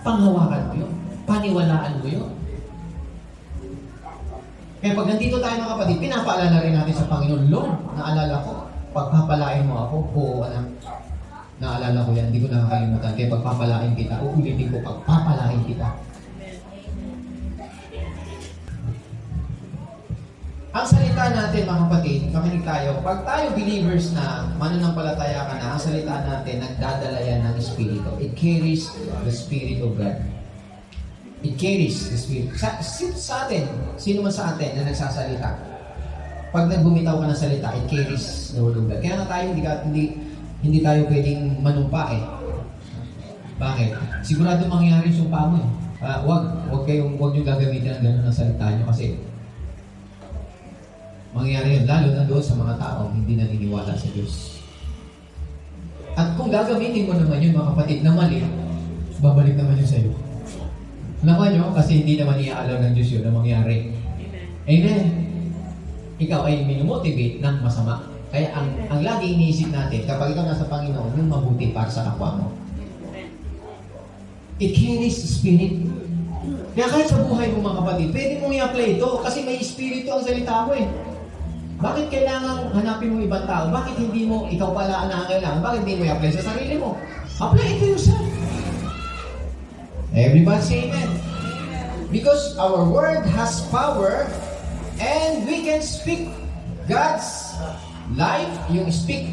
Panghawakan mo yun. Paniwalaan mo yun. Kaya pag nandito tayo mga kapatid, pinapaalala rin natin sa Panginoon, Lord, naalala ko, pagpapalain mo ako, oo anak, naalala ko yan, hindi ko nakakalimutan. Kaya pagpapalain kita, uulitin ko, pagpapalain kita. Ang salita natin mga kapatid, makinig tayo, pag tayo believers na, mananampalataya ka na, ang salita natin, nagdadala yan ng Espiritu. It carries the Spirit of God. It carries the Spirit. Sa atin, sino man sa atin na nagsasalita, pag nagbumitaw ka ng salita, it carries the Word of God. Kaya nga tayo, hindi tayo pwedeng manumpa eh. Bakit? Sigurado mangyayari yung sumpa mo eh. Huwag nyo gagamitin ang gano'n ng salita nyo kasi mangyayari yun, lalo na doon sa mga taong hindi naniniwala sa Diyos. At kung gagamitin mo naman yun, mga kapatid, na mali, babalik naman yun sa iyo. Naman nyo, kasi hindi naman iaalaw ng Diyos yun na mangyari. Amen. Ikaw ay minumotivate ng masama. Kaya ang lagi iniisip natin, kapag ikaw nasa Panginoon, yung mabuti para sa kapwa mo. It carries the Spirit. Kaya kahit sa buhay mo mga kapatid, pwede mong i-apply ito kasi may Espiritu ang salita mo eh. Bakit kailangan hanapin mo ibang tao? Bakit hindi mo, ikaw pala ang nangangailangan? Bakit hindi mo i-apply sa sarili mo? Apply it to yourself. Everybody say amen. Because our word has power and we can speak God's life, yung speak,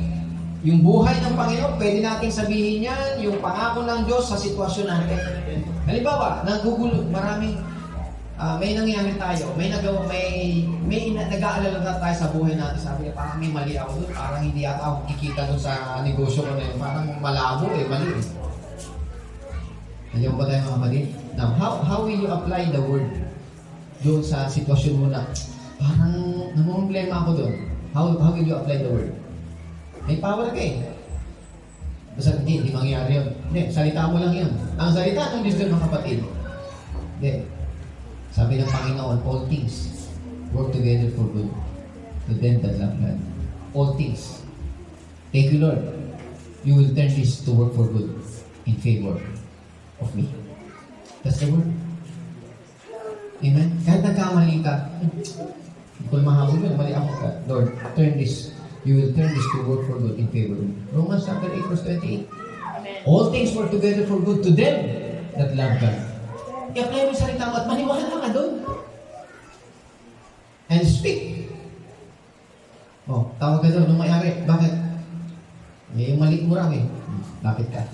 yung buhay ng Panginoon, pwede nating sabihin yan, yung pangako ng Diyos sa sitwasyon natin. Halimbawa, nagugulo, may nangyari tayo, may nag-aalala na tayo sa buhay natin. Sabi niya, parang may mali ako doon, parang hindi ata ako kikita doon sa negosyo ko na yun. Parang malabo mali eh. Alam ba tayo mga kapatid? Now, how will you apply the word doon sa sitwasyon mo na parang namumblema ako doon? How will you apply the word? May power ka eh. Basta hindi mangyayari yun. Hindi, salita mo lang yun. Ang salita ng Diyos doon mga kapatid. Hindi. Sabi ng Panginoon, all things work together for good to them that love God. All things. Thank you, Lord. You will turn this to work for good in favor of me. That's the word. Amen? Kahit nagkamali ka, kung mahabol yun, mali ako ka, Lord, turn this. You will turn this to work for good in favor of me. Romans chapter 8, verse 28. All things work together for good to them that love God. I-apply mo yung salita mo at maniwala ka doon. And speak. Oh, tawag ka doon. Nung may-ari, bakit? Yung mali mo raw eh. Lapit ka.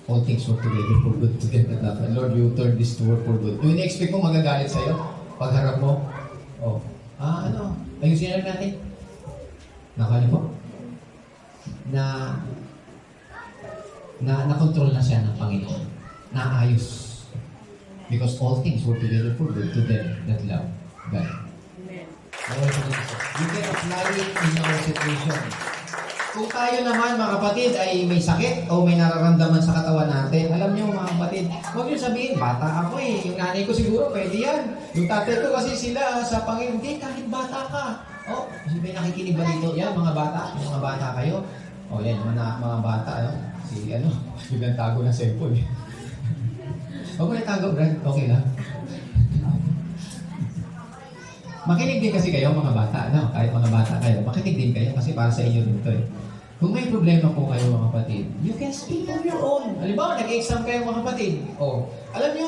All things work together for good to them that love God. Lord, you turn this to work for good. Yung in-expect mo magagalit sa'yo, pagharap mo, ayusin na natin. Nakali mo? Na-control na siya ng Panginoon. Naayos. Because all things work together for good to them that love God. Amen. You can apply it in our situation. Kung tayo naman, mga kapatid, ay may sakit o may nararamdaman sa katawan natin, alam niyo mga kapatid, huwag niyo sabihin, bata ako eh. Yung nanay ko siguro, pwede yan. Yung tatay ko kasi sila sa Panginoon, hindi, kahit bata ka. Oh, may nakikinig ba dito? Yan, mga bata. Yung mga bata kayo. Oh, yan, mga bata. Biglang tago ng cellphone. Huwag mo na tago, Brad. Okay lang. Makinig din kasi kayo, mga bata. Kahit mga bata kayo, makinig din kayo kasi para sa inyo dito eh. Kung may problema po kayo, mga kapatid, you can speak on your own. Halimbawa, nag-exam kayo, mga kapatid. Alam nyo,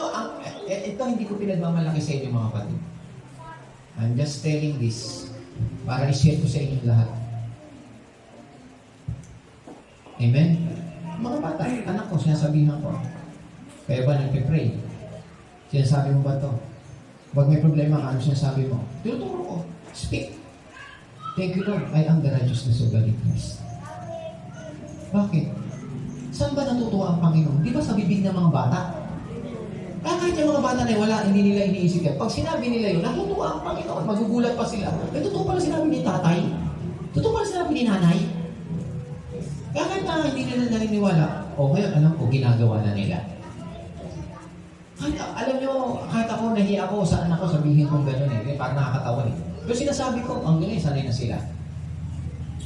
ito hindi ko pinagmamalaki sa inyo, mga kapatid. I'm just telling this para i-share ko sa inyong lahat. Amen? Mga bata, anak ko, sinasabihan ko. Kaya ba nagpe-pray? Sinasabi mo ba to? Pag may problema ka, ano sinasabi mo? Tinuturo ko. Speak. Thank you, Lord. I am the righteousness of God in Christ. Bakit? Saan ba natutuwa ang Panginoon? Di ba sa bibig ng mga bata? Kaya kahit yung mga bata na wala, hindi nila iniisip yan. Pag sinabi nila yun, natutuwa ang Panginoon. Magugulat pa sila. Totoo pala sinabi ni tatay. Totoo pala sinabi ni nanay. Kaya kahit na hindi nila naniniwala, ngayon alam ko, ginagawa na nila. Kahit, alam nyo, kahit ako, nahiya ako, saan ako sabihin kong gano'n eh. Parang nakakatawa eh. Pero sinasabi ko, ang galing, sanay na sila.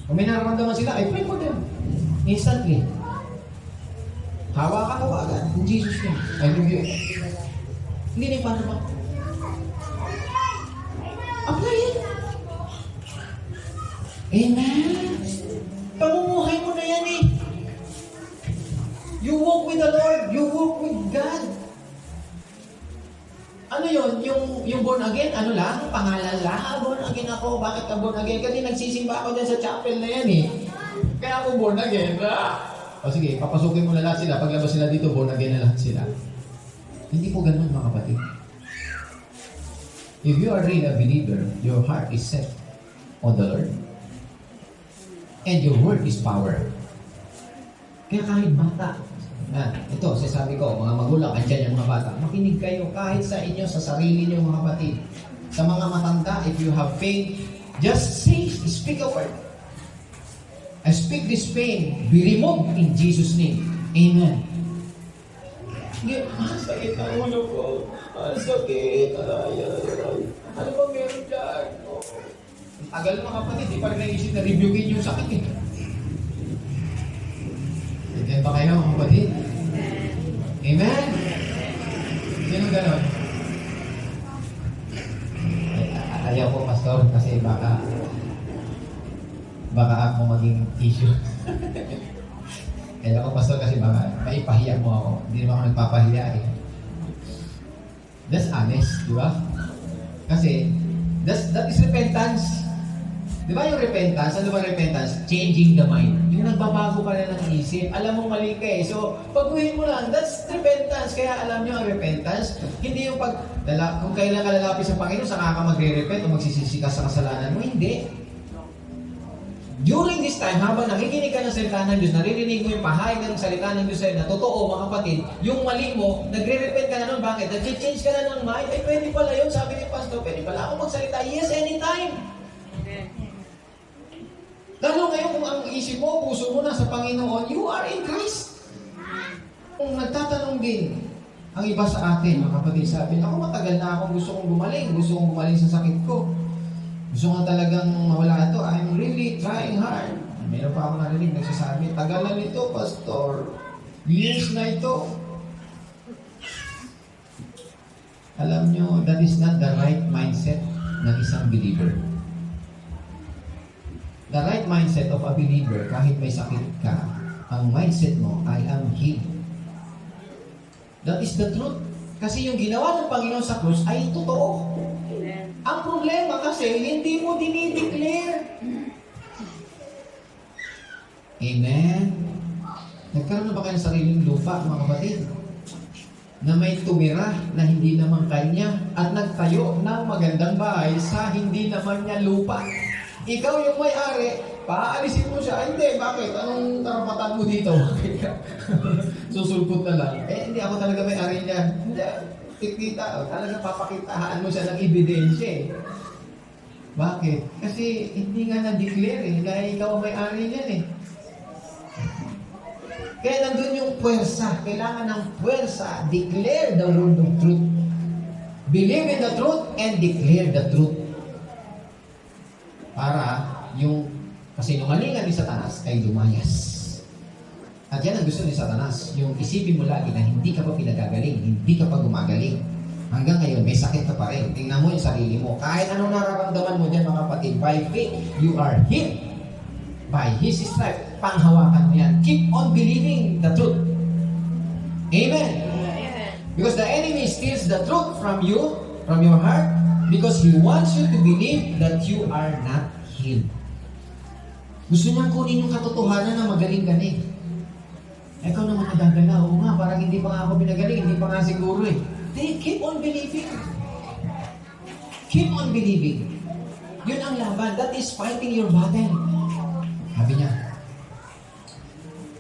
Kung may nararamdaman sila, I pray for them. Instantly. Hawakan ko agad. In Jesus' name. I love you. Hindi na yung paano ba? Apply it. Amen. Pamumuhay mo na yan eh. You walk with the Lord. You walk with God. Ano yun? Yung born again, ano lang? Pangalan lang. Born again ako. Bakit ka born again? Kasi nagsisimba ako dyan sa chapel na yan eh. Kaya ako born again. O sige, papasukin mo na lahat sila. Paglabas sila dito, born again na lahat sila. Hindi po ganun mga kapatid. If you are really a believer, your heart is set on the Lord. And your word is power. Kaya kahit bata, ito, sasabi ko, mga magulang, andyan yung mga bata, makinig kayo kahit sa inyo, sa sarili niyo mga kapatid. Sa mga matanda, if you have pain, just speak a word. I speak this pain, be removed in Jesus' name. Amen. Sakit ang ulo ko. Sakit. Ano ba meron dyan? Ang tagal mga kapatid, di pa rin naisip na reviewin yung sakit eh. Ganyan ba kayo mga kapatid? Amen? Sino ganon? Ayaw ko, pastor, kasi baka ako maging issue. Ayaw ko, pastor, kasi baka maipahiya mo ako. Hindi naman ako nagpapahiya eh. That's honest, di ba? Kasi, that is repentance. Di ba yung repentance? Ano ba repentance? Changing the mind. Yung nagbabago ka na ng isip. Alam mo mali ka eh. So, pag-uhin mo lang, that's repentance. Kaya alam nyo ang repentance. Hindi yung kung kailan ka lalapit sa Panginoon, saka ka magre-repent o magsisisi ka sa kasalanan mo. Hindi. During this time, habang nakikinig ka ng salita ng Diyos, naririnig mo yung pahay ng salita ng Diyos sa'yo na totoo, mga kapatid, yung mali mo, nagre-repent ka na nun. Bakit? Nag-change ka na ng mind. Pwede pala yun. Sabi ni Pastor, pwede pala ako magsalita. Yes, anytime. Lalo ngayon kung ang isip mo, puso mo na sa Panginoon, you are in Christ. Kung nagtatanong din, ang iba sa atin, mga kapatid, sabi, ako matagal na akong gusto kong gumaling sa sakit ko. Gusto ko talagang mawala ito. I'm really trying hard. Meron pa ako narinig, nagsasabi, tagal na nito, Pastor. Years na ito. Alam nyo, that is not the right mindset ng isang believer. The right mindset of a believer, kahit may sakit ka, ang mindset mo, I am healed. That is the truth. Kasi yung ginawa ng Panginoon sa krus ay totoo. Ang problema kasi, hindi mo dinideclare. Amen? Nagkaroon na ba kayo ng sariling lupa, mga kapatid? Na may tumira na hindi naman kanya at nagtayo ng magandang bahay sa hindi naman niya lupa. Ikaw yung may-ari, paalisin mo siya. Hindi, bakit? Anong karapatan mo dito? Susulpot na lang. Hindi ako talaga may-ari niyan. Kita, talaga papakitaan mo siya ng ebidensya eh. Bakit? Kasi hindi nga na-declare eh. Dahil ikaw ang may-ari niyan eh. Kaya nandun yung puwersa. Kailangan ng puwersa. Declare the word of truth. Believe in the truth and declare the truth. Para yung kasinungalingan ni Satanas ay lumayas. At yan ang gusto ni Satanas. Yung isipin mo lagi na hindi ka pa pinagagaling, hindi ka pa gumagaling. Hanggang ngayon, may sakit ka pa rin. Tingnan mo yung sarili mo. Kahit anong nararamdaman mo dyan, mga kapatid, by faith, you are healed. By His stripe, panghawakan mo yan. Keep on believing the truth. Amen? Because the enemy steals the truth from you, from your heart, Because He wants you to believe that you are not healed. Gusto niya kunin yung katotohanan na magaling ka na eh. Ikaw naman nadagala. Oo nga, parang hindi pa nga ako pinagaling. Hindi pa nga siguro eh. Then keep on believing. Keep on believing. Yun ang laban. That is fighting your battle. Sabi niya,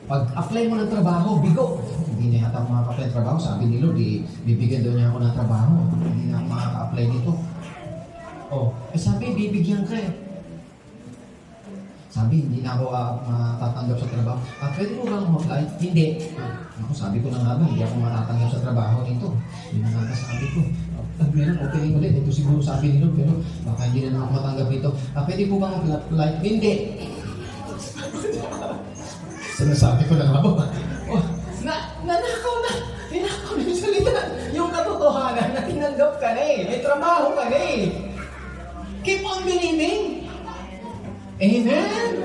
pag-apply mo ng trabaho, bigo. Hindi niya yata makaka-apply ng trabaho. Sabi ni Lord, bibigyan daw niya ako ng trabaho. Hindi na ako makaka-apply dito. Sabi, bibigyan ka eh. Sabi, hindi na ako matatanggap sa trabaho. Pwede mo bang mag-apply? Hindi. Ako, sabi ko na nga ba, hindi ako matatanggap sa trabaho nito. Yun ang nakasabi ko. Meron, okay ulit. Ito siguro sabi ni Lord, pero baka hindi na naman ako matanggap dito. Pwede po bang mag-apply? Hindi. Sinasabi ko na nga ba? Nanakaw na! Tinakaw na yung salita. Yung katotohanan na tinanggap ka na eh. May trabaho ka na eh. Keep on believing. Amen?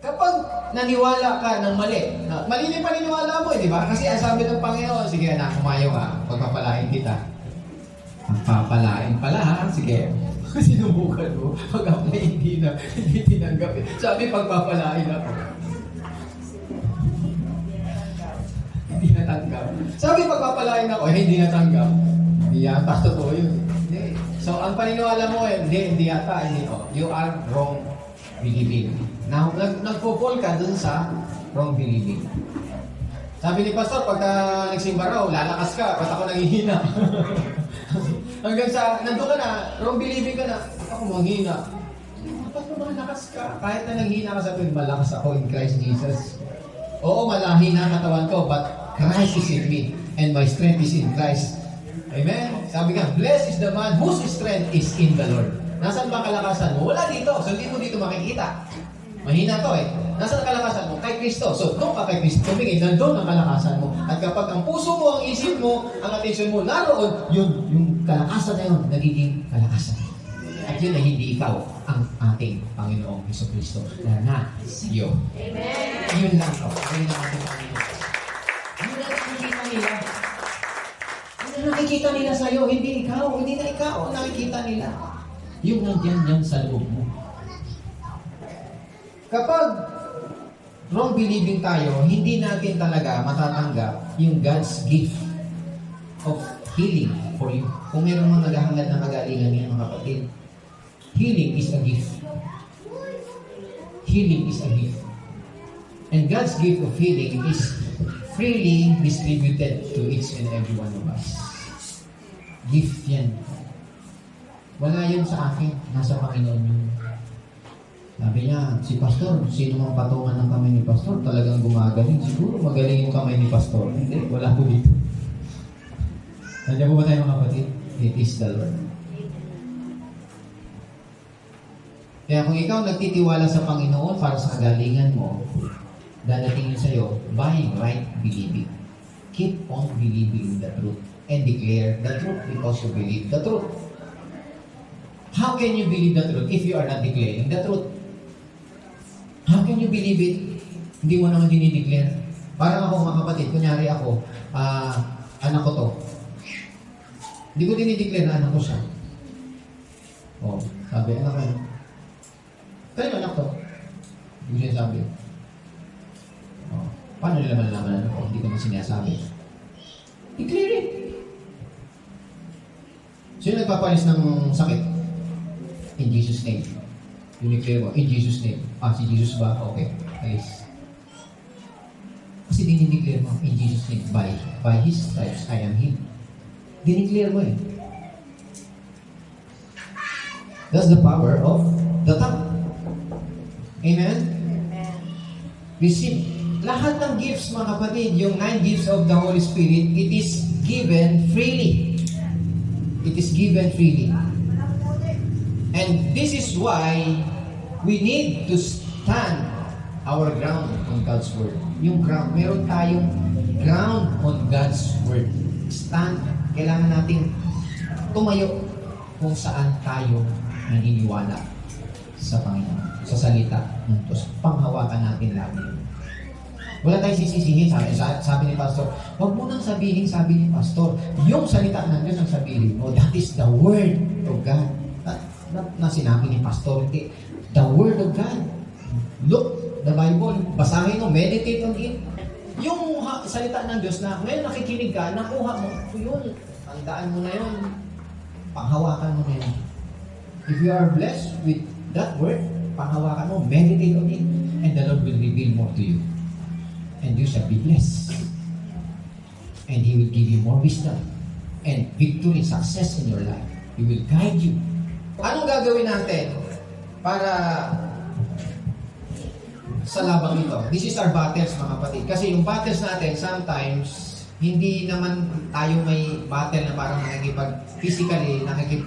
Kapag naniwala ka ng mali na paniniwala mo eh, di ba? Kasi ang sabi ng Panginoon, sige anak, kumayo ka, pagpapalain kita. Pagpapalain pala ha, sige. Sinubukan mo, pag-apply hindi tinanggap eh. Sabi, pagpapalain ako. Hindi natanggap. Sabi, pagpapalain ako, hindi natanggap. Hindi yata, totoo yun. Hindi. So, ang paniniwala mo, hindi yata, hindi. You are wrong believing. Now, nagpo-fall ka dun sa wrong believing. Sabi ni Pastor, pagka nagsimba raw, lalakas ka, ba't ako nanghihina? Hanggang sa, nandun ka na, wrong believing ka na, ako manghina. Ba't mo malakas ka? Kahit na nanghina ka, sabi, malakas ako in Christ Jesus. Oo, malahi na ang katawan ko, but Christ is in me, and my strength is in Christ. Amen? Sabi nga, blessed is the man whose strength is in the Lord. Nasaan ba kalakasan mo? Wala dito. So, hindi mo dito makikita. Mahina to eh. Nasaan ang kalakasan mo? Kay Kristo. So, doon ka kay Kristo. Tumingin, nandun ang kalakasan mo. At kapag ang puso mo, ang isip mo, ang atensyon mo, naroon, yung kalakasan na yun, nagiging kalakasan. At yun ay hindi ikaw ang ating Panginoong Jesucristo na sa iyo. Amen. Yun lang to. Yun lang ating Panginoon. Yun lang nakikita nila. Yun lang nakikita nila sa iyo. Hindi ikaw. Hindi na ikaw ang nakikita nila. Yung nandiyan yan sa loob mo. Kapag wrong believing tayo, hindi natin talaga matatanggap yung God's gift of healing for you. Kung mayroong mga naghahangad na kagalingan niyo, mga kapatid, healing is a gift. Healing is a gift. And God's gift of healing is freely distributed to each and every one of us. Gift yan. Wala yun sa akin. Nasa Panginoon yun. Sabi niya, si Pastor, sino mang patungan ng kamay ni Pastor, talagang gumagaling. Siguro magaling yung kamay ni Pastor. Hindi, wala po dito. Nandiyan po ba tayo mga kapatid? It is the Lord. Kaya kung ikaw nagtitiwala sa Panginoon para sa kagalingan mo, dadating yun sa'yo by right believing. Keep on believing the truth and declare the truth because you believe the truth. How can you believe the truth if you are not declaring the truth? How can you believe it? Hindi mo naman dinideclare. Parang ako mga kapatid, kunyari ako, anak ko to. Hindi ko dinideclare na anak ko siya. Sabi, anak ko. Kaya anak to. Hindi ko sinasabi. Paano nila malalaman ano ko? Hindi ko na sinasabi. Declare it. Sino nagpapalis ng sakit? In Jesus' name. Declare mo, in Jesus' name. Si Jesus ba? Okay. Alis. Kasi dinideclare mo, in Jesus' name. By His stripes, I am healed. Dinideclare mo eh. That's the power of the tongue. Amen? Receive. Lahat ng gifts, mga kapatid, yung 9 gifts of the Holy Spirit, it is given freely. It is given freely. And this is why we need to stand our ground on God's Word. Yung ground, meron tayong ground on God's Word. Stand, kailangan nating tumayo kung saan tayo naniniwala sa Panginoon, sa salita ng Diyos. Panghawakan natin lagi. Wala tayong sisisihin, sabi ni Pastor. Huwag mo nang sabihin, sabi ni Pastor. Yung salita ng Diyos ang sabihin mo, that is the Word of God. Na sinabi ni Pastor, hindi. The Word of God. Look, the Bible, basahin mo, meditate on it. Yung salita ng Diyos na ngayon nakikinig ka, nakuha mo, yun, tandaan mo na yun. Panghawakan mo na yun. If you are blessed with that word, panghawakan mo, meditate on it, and the Lord will reveal more to you. And you shall be blessed. And He will give you more wisdom and victory, success in your life. He will guide you. Anong gagawin natin para sa labang ito? This is our battles, mga kapatid. Kasi yung battles natin, sometimes, hindi naman tayo may battle na parang physically,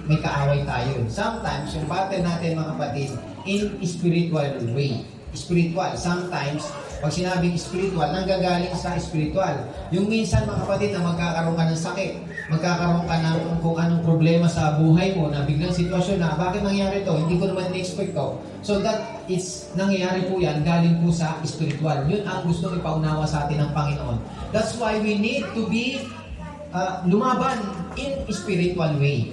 may kaaway tayo. Sometimes, yung battle natin, mga kapatid, in spiritual way. Spiritual. Sometimes, pag sinabing spiritual, nanggagaling sa spiritual. Yung minsan, mga kapatid, na magkakaroon ka ng sakit, magkakaroon ka ng kung anong problema sa buhay mo, na biglang sitwasyon na, bakit nangyari to? Hindi ko naman na-expect to. So that is, nangyayari po yan, galing po sa spiritual. Yun ang gusto ipaunawa sa atin ng Panginoon. That's why we need to be lumaban in spiritual way.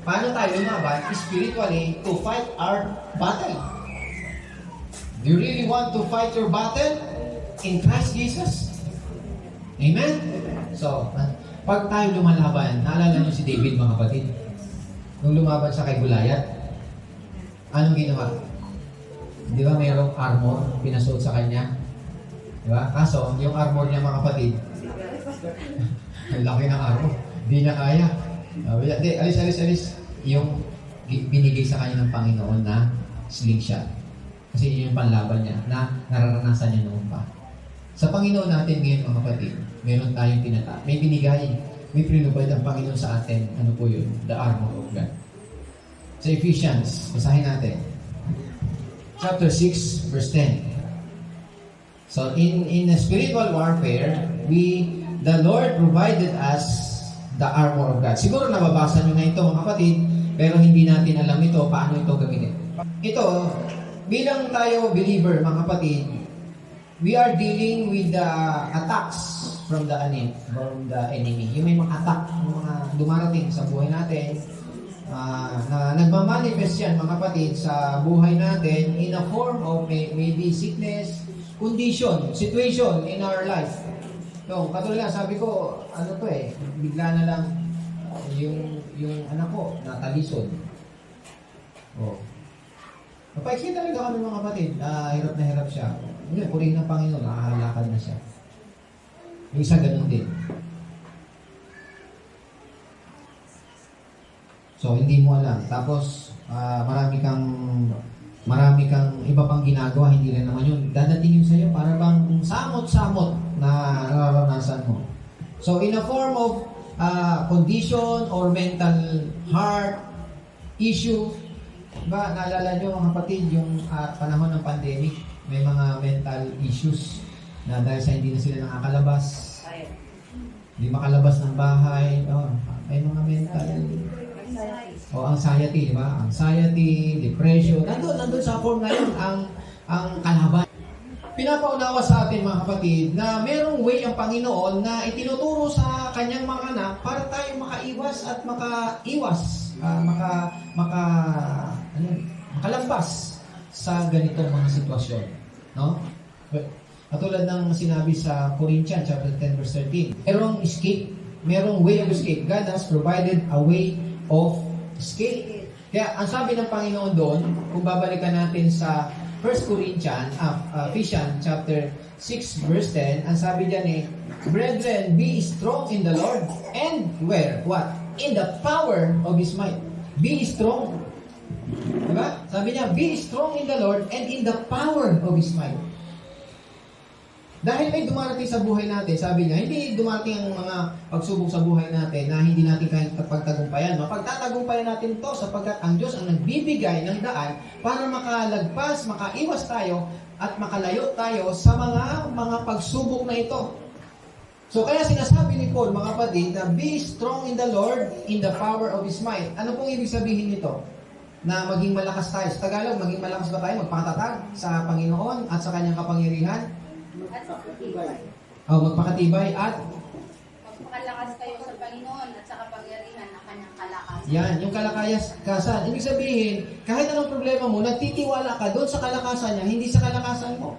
Paano tayo lumaban? Spiritually, to fight our battle. Do you really want to fight your battle in Christ Jesus? Amen? So, pag tayo lumalaban, naalala nyo si David, mga kapatid? Nung lumaban siya kay Goliath, anong ginawa? Di ba mayroong armor pinasuot sa kanya? Di ba? Kaso, yung armor niya, mga kapatid, ang laki ng armor. Di niya kaya. Di, alis. Yung binigay sa kanya ng Panginoon na slingshot. Kasi yun yung panlaban niya na nararanasan niya noon pa. Sa Panginoon natin ngayon, mga kapatid, meron tayong may binigay, may prinubad ang Panginoon sa atin. Ano po yun? The armor of God. Sa Ephesians, basahin natin. Chapter 6, verse 10. So, in a spiritual warfare, the Lord provided us the armor of God. Siguro nababasa nyo na ito, mga kapatid, pero hindi natin alam ito, paano ito gamitin. Ito, bilang tayo believer, mga kapatid, we are dealing with the attacks from the enemy. Yung may mga attack, mga dumarating sa buhay natin, na nagmamanifest yan, mga kapatid, sa buhay natin in a form of maybe sickness, condition, situation in our life. So, katulad lang, sabi ko, bigla na lang yung anak ko, natalisod. Oh. Napaiksin talaga kami, mga kapatid, hirap na hirap siya. Ngayon, purihin ng Panginoon, nakahalakad na siya. Yung isa ganun din. So, hindi mo alam. Tapos, marami kang iba pang ginagawa, hindi rin naman yun. Dadating yun sa'yo para bang samot-samot na nararanasan mo. So, in a form of condition or mental heart issue, diba, naalala nyo, mga kapatid, yung panahon ng pandemic, may mga mental issues na dahil sa hindi na sila nakakalabas, hindi makalabas ng bahay, may mga mental anxiety, di ba? Anxiety, depression, nandun sa form ngayon ang kalaban. Pinapaunawa sa atin, mga kapatid, na merong way ang Panginoon na itinuturo sa kanyang mga anak para tayo makaiwas at makalabas sa ganitong mga sitwasyon. No? Katulad ng sinabi sa Corinthians chapter 10 verse 13. Merong escape, merong way of escape. God has provided a way of escape. Kaya ang sabi ng Panginoon doon, kung babalikan natin sa 1 Corinthians, Ephesians chapter 6 verse 10, ang sabi diyan Brethren, be strong in the Lord and where? What? In the power of His might. Be strong. Diba? Sabi niya, be strong in the Lord and in the power of His might. Dahil may dumarating sa buhay natin, sabi niya, hindi dumarating ang mga pagsubok sa buhay natin na hindi natin kaya pagtagumpayan. Mapagtatagumpayan natin to sapagkat ang Diyos ang nagbibigay ng daan para makalagpas, makaiwas tayo at makalayo tayo sa mga pagsubok na ito. So kaya sinasabi ni Paul, mga kapatid, na be strong in the Lord in the power of His might. Ano pong ibig sabihin nito? Na maging malakas tayo. Sa Tagalog, maging malakas ba tayo? Magpakatatag sa Panginoon at sa Kanyang kapangyarihan? at sa pagtibay. Magpakatibay at Magpakalakas kayo sa Panginoon at sa kapangyarihan ng kanyang kalakasan. yan, yung kalakasan. Ibig sabihin, kahit anong problema mo, nagtitiwala ka doon sa kalakasan niya, hindi sa kalakasan mo.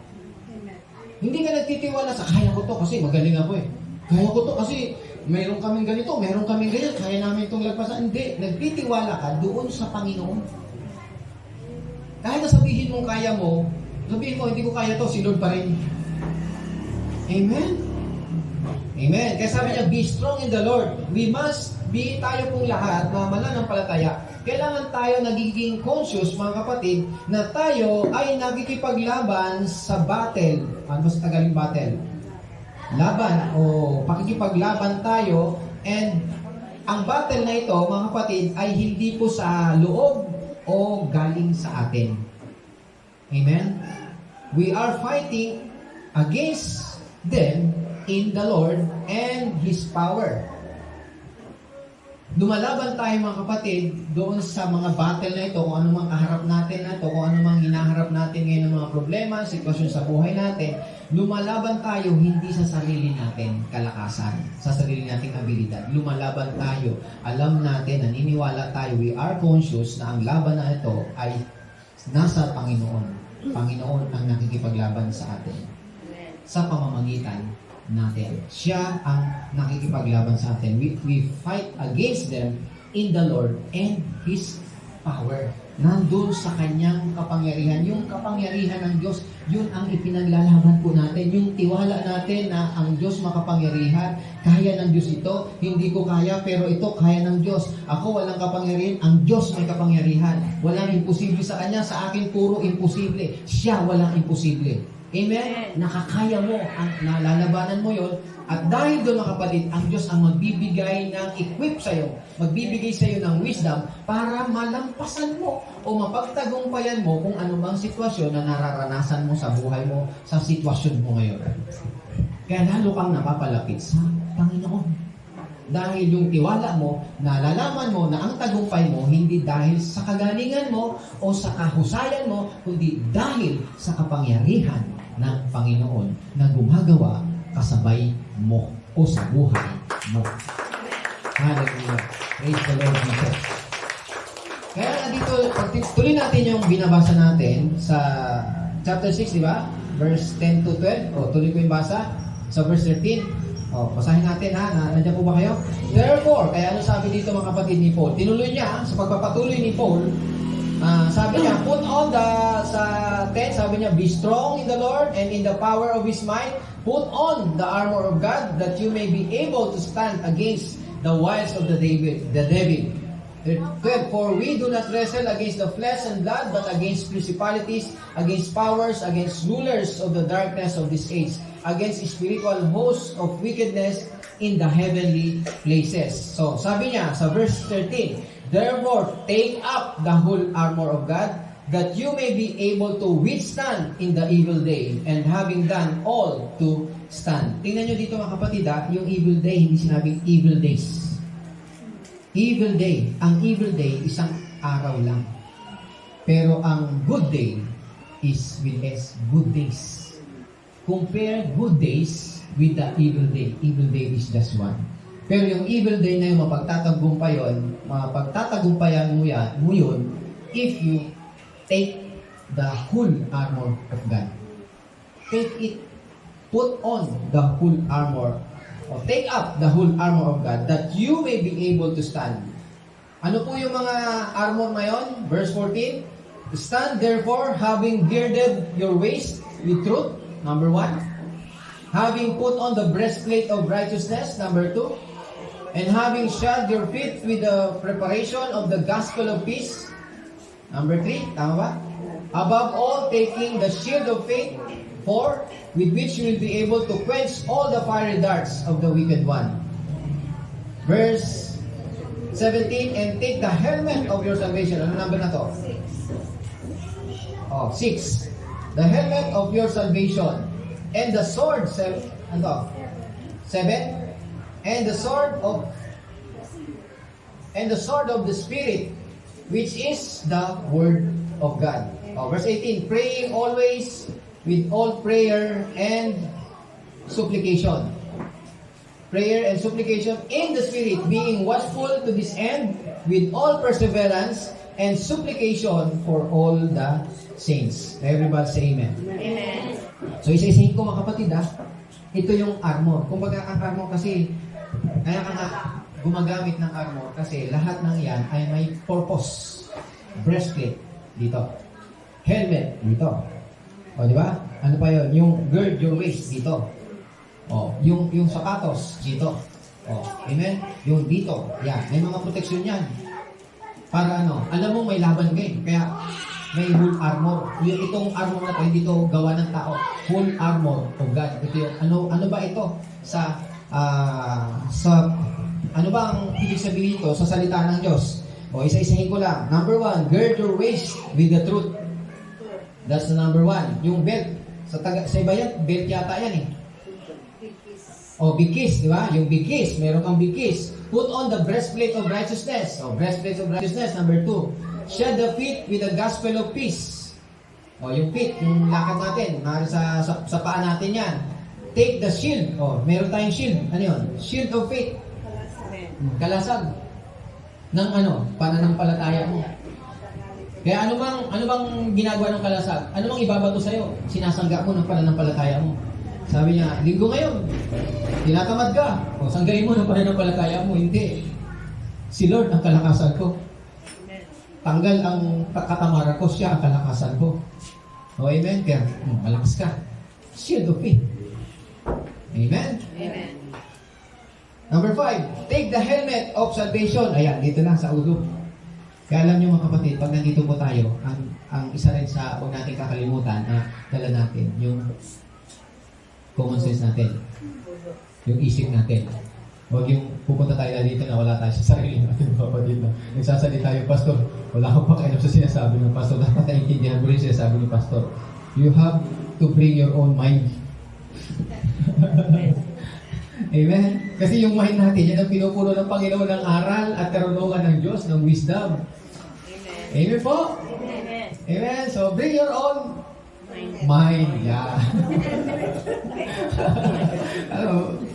Hindi ka nagtitiwala sa, kaya ko to kasi magaling ako eh. Kaya ko to kasi mayroon kaming ganito, mayroon kaming ganyan, kaya namin itong lagpasan. Hindi, nagtitiwala ka doon sa Panginoon. Kahit na sabihin mong kaya mo, sabihin mo, hindi ko kaya to, si Lord pa rin. Amen? Amen. Kaya sabi niya, be strong in the Lord. We must be, tayo pong lahat na mananampalataya. Kailangan tayo nagiging conscious, mga kapatid, na tayo ay nakikipaglaban sa battle. Ano sa Tagalog battle? Laban o pakikipaglaban tayo, and ang battle na ito, mga kapatid, ay hindi po sa loob o galing sa atin. Amen? We are fighting against them in the Lord and His power. Lumalaban tayo, mga kapatid, doon sa mga battle na ito, kung ano mang kaharap natin na ito, kung ano mang hinaharap natin ngayon ng mga problema, sitwasyon sa buhay natin. Lumalaban tayo hindi sa sarili natin kalakasan, sa sarili nating abilidad. Lumalaban tayo. Alam natin, naniniwala tayo, we are conscious na ang laban na ito ay nasa Panginoon. Panginoon ang nakikipaglaban sa atin. Sa pamamagitan natin. Siya ang nakikipaglaban sa atin. We fight against them in the Lord and His power. Nandun sa kanyang kapangyarihan. Yung kapangyarihan ng Diyos, yun ang ipinaglalaban po natin. Yung tiwala natin na ang Diyos makapangyarihan, kaya ng Diyos ito, hindi ko kaya, pero ito kaya ng Diyos. Ako walang kapangyarihan, ang Diyos may kapangyarihan. Walang imposible sa Kanya, sa akin puro imposible. Siya walang imposible. Amen? Nakakaya mo, ang nalalabanan mo yon. At dahil doon, mga kapatid, ang Diyos ang magbibigay ng equip sa'yo, magbibigay sa'yo ng wisdom para malampasan mo o mapagtagumpayan mo kung ano bang sitwasyon na nararanasan mo sa buhay mo, sa sitwasyon mo ngayon. Kaya lalo kang napapalapit sa Panginoon. Dahil yung tiwala mo, nalalaman mo na ang tagumpay mo hindi dahil sa kagalingan mo o sa kahusayan mo, kundi dahil sa kapangyarihan ng Panginoon na gumagawa kasabay mo o sa buhay mo. Hallelujah. Praise the Lord Jesus. Kaya dito, tuloy natin yung binabasa natin sa chapter 6, di ba? Verse 10 to 12. O, tuloy ko yung basa sa verse 13. O, basahin natin ha. Nandiyan po ba kayo? Therefore, kaya ano sabi dito, mga kapatid ni Paul? Tinuloy niya, sa pagpapatuloy ni Paul, sabi niya, put on sa 10, sabi niya, be strong in the Lord and in the power of His might. Put on the armor of God that you may be able to stand against the wiles of the devil. 12, for we do not wrestle against the flesh and blood, but against principalities, against powers, against rulers of the darkness of this age, against spiritual hosts of wickedness in the heavenly places. So, sabi niya sa verse 13, therefore, take up the whole armor of God, that you may be able to withstand in the evil day, and having done all, to stand. Tingnan nyo dito, mga kapatid, yung evil day, hindi sinabing evil days. Evil day. Ang evil day, isang araw lang. Pero ang good day is with S, good days. Compare good days with the evil day. Evil day is just one. Pero yung evil day na yun, mapagtatagumpayan mo yun if you take the whole armor of God. Take it, put on the whole armor, or take up the whole armor of God, that you may be able to stand. Ano po yung mga armor na yun? Verse 14, stand therefore, having girded your waist with truth, number 1. Having put on the breastplate of righteousness, number 2. And having shod your feet with the preparation of the gospel of peace, number 3. Tama ba? Above all, taking the shield of faith, 4, with which you will be able to quench all the fiery darts of the wicked one. Verse 17, and take the helmet of your salvation. Ano number na to? 6. The helmet of your salvation. And the sword, 7. Ano? 7. And the sword of the Spirit, which is the Word of God. Verse 18, praying always with all prayer and supplication. Prayer and supplication in the Spirit, being watchful to this end with all perseverance and supplication for all the saints. Everybody say amen. Amen. So isa-isahin ko mga kapatid ito yung armor. Kumbaga ang armor kasi, kaya ka nga gumagamit ng armor kasi lahat ng yan ay may purpose. Breastplate, dito. Helmet, dito. O, di ba? Ano pa yun? Yung gird your waist, dito. O, yung sapatos, dito. O, amen? Yung dito, yan. May mga proteksyon yan. Para ano, alam mo may laban ka kaya may full armor. Itong armor na to, hindi to gawa ng tao. Full armor of God. Ito yung, ano ba ito? Ano ba ang ibig sabihin ito sa salita ng Diyos? O, isa-isahin ko lang. Number 1, gird your waist with the truth. That's the number 1. Yung belt. Sa iba yan, belt yata yan O, bigkis, di ba? Yung bigkis, meron kang bigkis. Put on the breastplate of righteousness. O, breastplate of righteousness, number 2. Shed the feet with the gospel of peace. O, yung feet, yung lakad natin, sa paa natin yan. Take the shield. O, meron tayong shield. Ano yun? Shield of faith. Kalasag. Ng pananampalataya mo. Kaya ano bang ginagawa ng kalasag? Ano bang ibabato sa'yo? Sinasangga mo ng pananampalataya mo. Sabi niya, linggo ngayon, tinatamad ka. O, sanggain mo ng pananampalataya mo. Hindi. Si Lord ang kalakasan ko. Tanggal ang katamara ko, siya ang kalakasan ko. O, amen? Kaya, malakas ka. Shield of faith. Amen? Amen. Number 5, take the helmet of salvation. Ayan, dito na sa ulo. Kaya alam niyo mga kapatid, pag nandito po tayo, ang isa rin sa huwag natin kakalimutan na dala natin, yung common sense natin. Yung isip natin. Huwag yung pupunta tayo na dito na wala tayo sa sarili natin, kapatid na. Nagsasalita yung pastor, wala akong pakialam sa sinasabi ng pastor. Dapat naiintindihan mo rin sinasabi ng pastor. You have to bring your own mind. Amen? Kasi yung mind natin, yan ang pinupuno ng Panginoon ng aral at karunungan ng Diyos, ng wisdom. Amen. Amen po? Amen. Amen? So, bring your own mind. Yeah.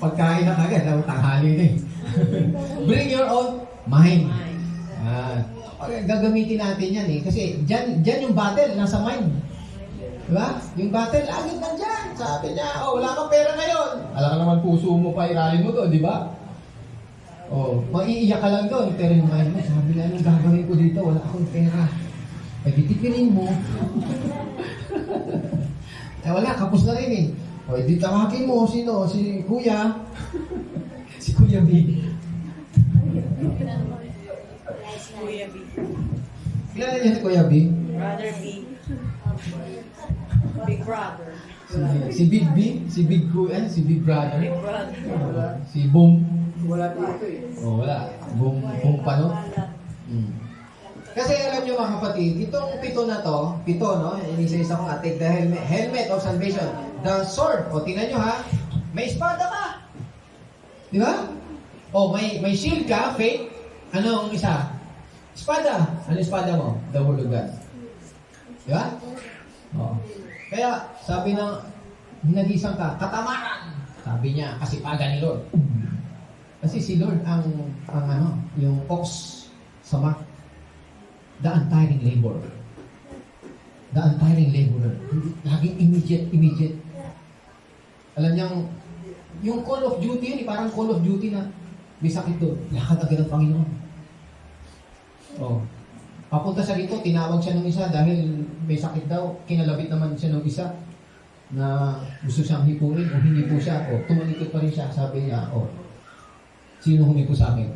Pagkain na kagad, tanghali na Bring your own mind. Gagamitin natin yan Kasi dyan yung battle, nasa mind. Diba? Yung battle, laging nandyan. Sabi niya, wala kang pera ngayon. Alam ka naman puso mo pa, iralin mo doon, di ba? Maiiyak ka lang doon. Pero yung mind mo, sabi na, anong gagawin ko dito? Wala akong pera. Ay, titipirin mo. Wala, kapos na rin di tawagin mo, sino? Si Kuya. Si Kuya B. Kuya B. Kilala niya si Kuya B? Brother B. Big brother. Si Big B? Si Big Kuya? Si Big Brother? Big brother. Si Boom? Wala dito Wala. Boom pa, no? Kasi alam nyo mga kapatid, itong pito na to, no? Inisa-isa ko nga, take the helmet of salvation. The sword, tingnan nyo ha, may espada ka. Di ba? May shield ka, faith. Ano ang isa? Espada. Ano espada mo? The word of God. Di ba? Kaya, sabi ng hinagisang ka, katamaran. Sabi niya, kasipagan ni Lord. Kasi si Lord yung ox sa mark. The untiring labor. The untiring laborer. Laging immediate. Alam niyang, yung Call of Duty yun, parang Call of Duty na may sakit doon. Lakad agad ng Panginoon. Papunta siya rito, tinawag siya ng isa dahil may sakit daw. Kinalabit naman siya ng isa na gusto siyang hipuin o hindi po siya. Tumalikod pa rin siya. Sabi niya, sino humipo sa akin?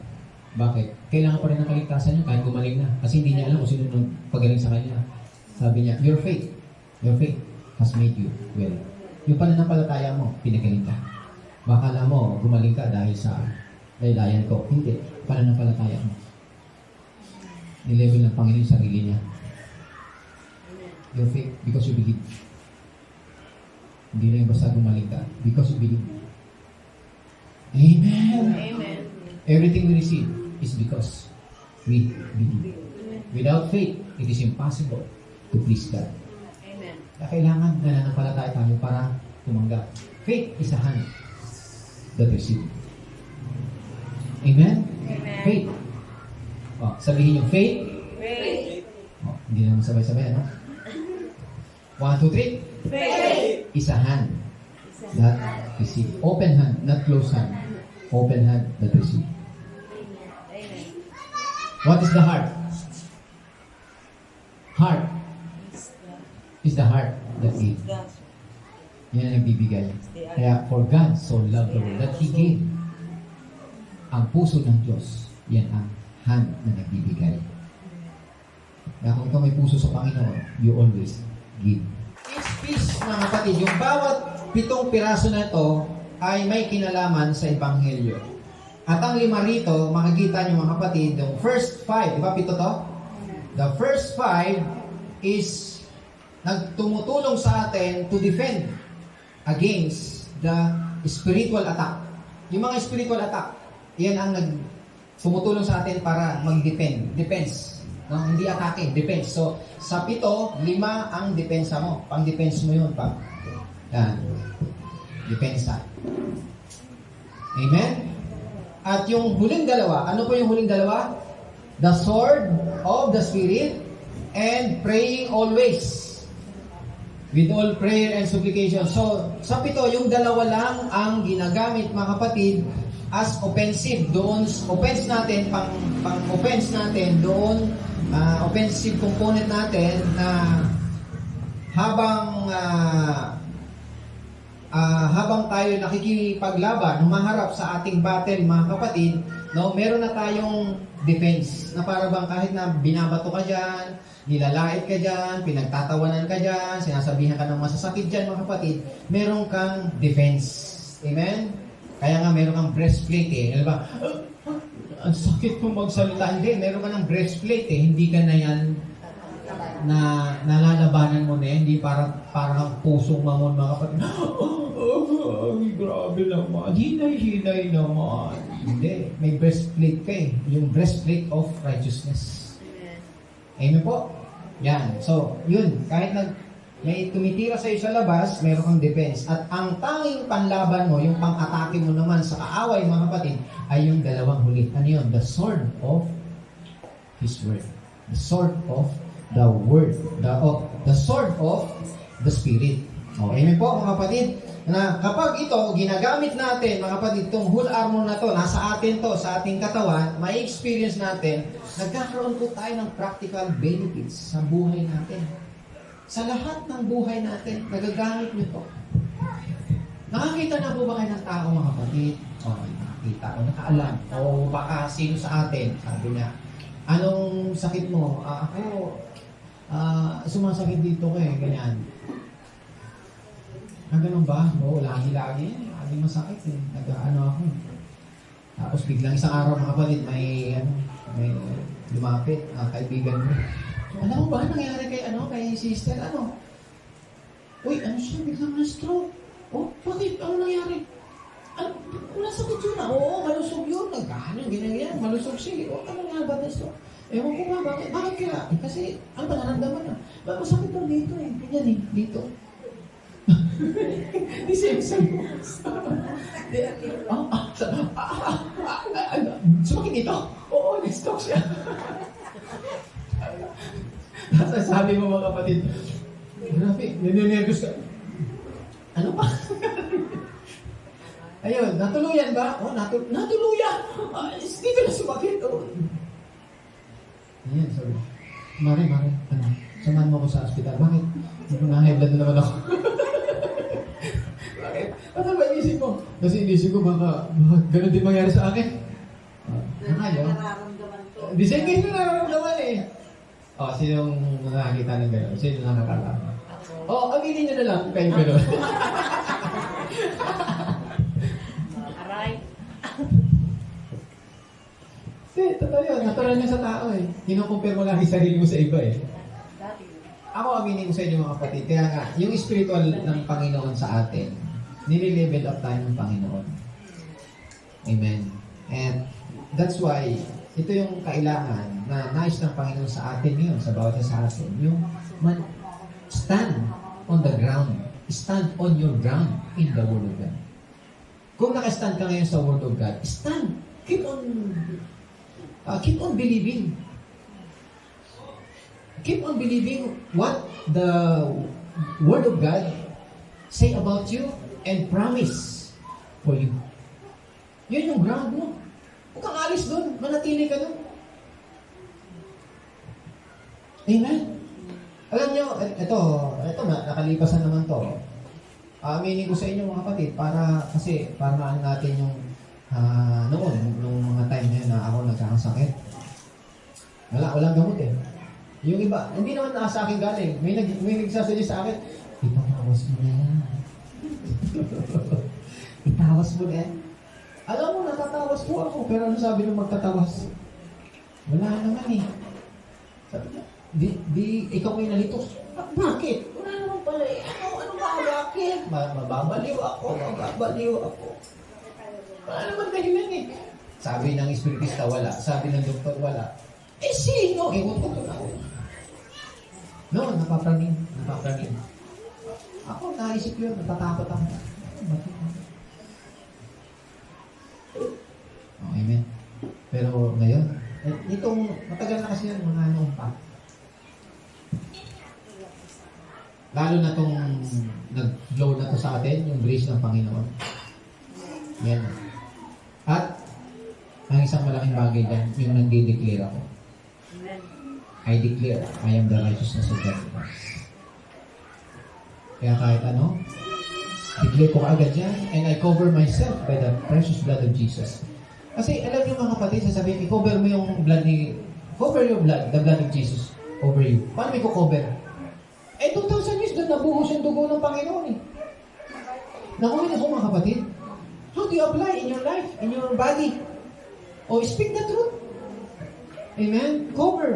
Bakit? Kailangan pa rin ng kaligtasan niya kahit gumaling na. Kasi hindi niya alam kung sino nang pagaling sa kanya. Sabi niya, your faith has made you well. Yung pananampalataya mo, pinagaling ka. Baka alam mo, gumaling ka dahil sa daydayan ko. Hindi. Pananampalataya mo. Nilevel ng Panginoon yung sarili niya. Your faith, because you believe. Hindi na yung basta gumaling ka. Because you believe. Amen! Amen. Everything we receive is because we believe. Without faith, it is impossible to please God. Amen. Kaya kailangan nananampalataya tayo para tumanggap. Faith is a hand that receive. Amen? Amen. Faith. Sabihin yung faith. Faith. Hindi naman sabay-sabay, ano? 1, 2, 3. Faith. Is a hand that receive. Open hand, not closed hand. Open hand that receive. Amen. What is the heart? Heart is the heart that gave. Yan ang nagbibigay. Kaya, for God so loved the world that He gave. Ang puso ng Diyos, yan ang hand na nagbibigay. Kaya kung ikaw may puso sa Panginoon, you always give. Peace, mga kapatid, yung bawat 7 piraso na ito ay may kinalaman sa Ebanghelyo. At ang 5 rito, makikita niyo mga kapatid, yung first 5, di ba 7 to? The first 5 is nagtumutulong sa atin to defend against the spiritual attack. Yung mga spiritual attack, yan ang tumutulong sa atin para mag-defend. Defense. No? Hindi attacking, defense. So, sa 7, 5 ang depensa mo. Pang-defense mo yun pa. Yan. Depensa. Amen? At yung huling 2, ano po yung huling 2? The sword of the Spirit and praying always. With all prayer and supplication. So, sa 7, yung 2 lang ang ginagamit, mga kapatid, as offensive. Doon, offense natin, pang-offense natin, doon, offensive component natin na habang tayo nakikipaglaban, humaharap sa ating battle, mga kapatid, no, meron na tayong defense na para bang kahit na binabato ka dyan, nilalait ka dyan, pinagtatawanan ka dyan, sinasabihan ka ng masasakit dyan, mga kapatid, meron kang defense. Amen? Kaya nga meron kang breastplate eh. Alam ba? Ang sakit kong magsalita. Hindi, meron ka ng breastplate eh. Hindi ka na yan na nalalabanan mo na yan. Hindi parang pusong mamon, mga kapatid. Grabe naman. Hinay-hinay naman. Hindi. May breastplate ka eh. Yung breastplate of righteousness. Amen po? Yan. So, yun. Kahit may tumitira sa iyo sa labas, meron kang defense. At ang tanging panlaban mo, yung pang-atake mo naman sa kaaway, mga kapatid, ay yung 2 huli. Ano yun? The sword of His Word. The sword of the Word. The sword of the Spirit. Amen po, mga kapatid? Na kapag ito, ginagamit natin, mga kapatid, itong whole armor na to, nasa atin to, sa ating katawan, may experience natin, nagkakaroon po tayo ng practical benefits sa buhay natin. Sa lahat ng buhay natin, nagagamit nyo to. Nakakita na po ba kayo ng tao, mga kapatid? Nakakita o nakaalam. O baka sino sa atin, sabi niya, anong sakit mo? Ako, sumasakit dito ko eh, ganyan. Ganun ba? Oo, lagi-lagi. Lagi masakit eh. Nag-ano ako. Tapos biglang isang araw, mga kapatid, may lumapit, kaibigan mo. So, alam mo ba, nangyari kay sister, Uy, siya, biglang na-stroke. Oh, bakit? Ano nangyari? Wala sakit yun Oo, malusog yun. Ganyan, malusog siya. Ano nga ba na-stroke? Ewan ko nga, bakit kaya? Kasi, ano ba naramdaman na? Masakit daw dito eh. Ganyan eh, dito. Di same. Sumakit dito? Oo, na-stroke siya. Sabi mo, mga kapatid, grabe, nininervous ka. Ano pa? Ayun, natuluyan ba? Natuluyan! Dito na sumakit. Ayan, sorry. Mare, samahan mo ko sa ospital. Bakit? Na-high blood na naman ako. Bakit? Ano ba inisip mo? Kasi inisip ko baka ganun din mangyari sa akin. Nararamdaman ko. Di same case na nararamdaman eh. Sinong nakakita ng gano'n? Sino nakakalaman? Aminin nyo na lang kayo gano'n. Aray. Totoo yun. Natural niya sa tao eh. Kinukumpare mo lang yung sarili mo sa iba eh. Dati. Ako aminin ko sa inyo mga kapatid. Kaya nga, yung spiritual ng Panginoon sa atin, nililevel up tayo ng Panginoon. Amen. And that's why, ito yung kailangan na nais ng Panginoon sa atin ngayon, sa bawat isa sa atin. Yung stand on the ground. Stand on your ground in the Word of God. Kung naka-stand ka ngayon sa Word of God, stand. Keep on believing. Keep on believing what the Word of God say about you and promise for you. Yun yung ground mo. Huwag kang alis doon. Manatili ka doon. Amen? Alam nyo, ito, nakalipasan naman to. Aminin ko sa inyo mga kapatid, para maano natin yung nung mga time na yun na ako nagkakasakit. Walang gamot eh. Yung iba, hindi naman sa akin galing. May nagsasadya sa akin, itawas mo na yan. Itawas mo na yan. Alam mo, natatawas po ako. Pero ano sabi nung magtatawas? Wala naman eh. Sabi niya, ikaw may nalito. Bakit? Wala naman pala eh. Ano ba? Bakit? Mababaliw ako. Wala naman ganyan eh. Sabi ng espiritista, wala. Sabi ng doktor, wala. Eh, sino? Ewan ko na ako. No, napapraning. Ako, naisip yun. Natatakot ako. Oh, amen. Pero ngayon, itong matagal na kasi yan, mga noon pa. Lalo na itong nag-flow na to sa atin, yung grace ng Panginoon. Yan. At, ang isang malaking bagay dyan, yung nag-declare ako. I declare, I am the righteousness of God. Kaya kahit ano, declare ko agad yan, and I cover myself by the precious blood of Jesus. Kasi alam niyo mga kapatid, sasabihin, i-cover mo yung blood cover your blood, the blood of Jesus over you. Paano may cover? 2,000 years doon nabuhos yung dugo ng Panginoon eh. Nakuha na po mga kapatid. How do you apply in your life, in your body? O speak the truth. Amen?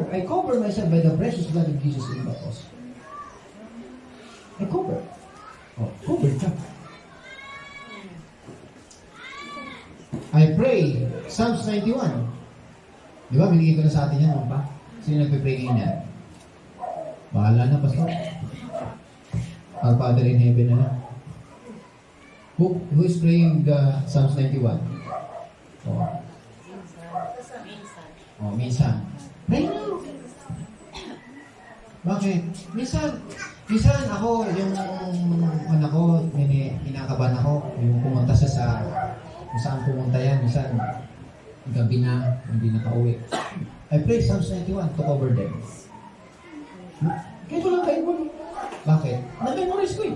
I cover myself by the precious blood of Jesus in the cross. I cover. Cover ka. I pray, Psalms 91. Di ba, binigay ko na sa atin yan, no pa? Sino nagpe-pray ganyan? Bahala na, Pastor. Our Father in Heaven na lang. Who is praying the Psalms 91? Minsan. Pray na. Bakit? Minsan ako, yung anak ko, kinakabahan ako, yung pumunta siya sa kung saan pumunta yan, minsan gabi na, hindi nakauwi. I pray Psalms 91 to cover them. Kaya ito lang kayo. Bakit? Na-memorize ko eh.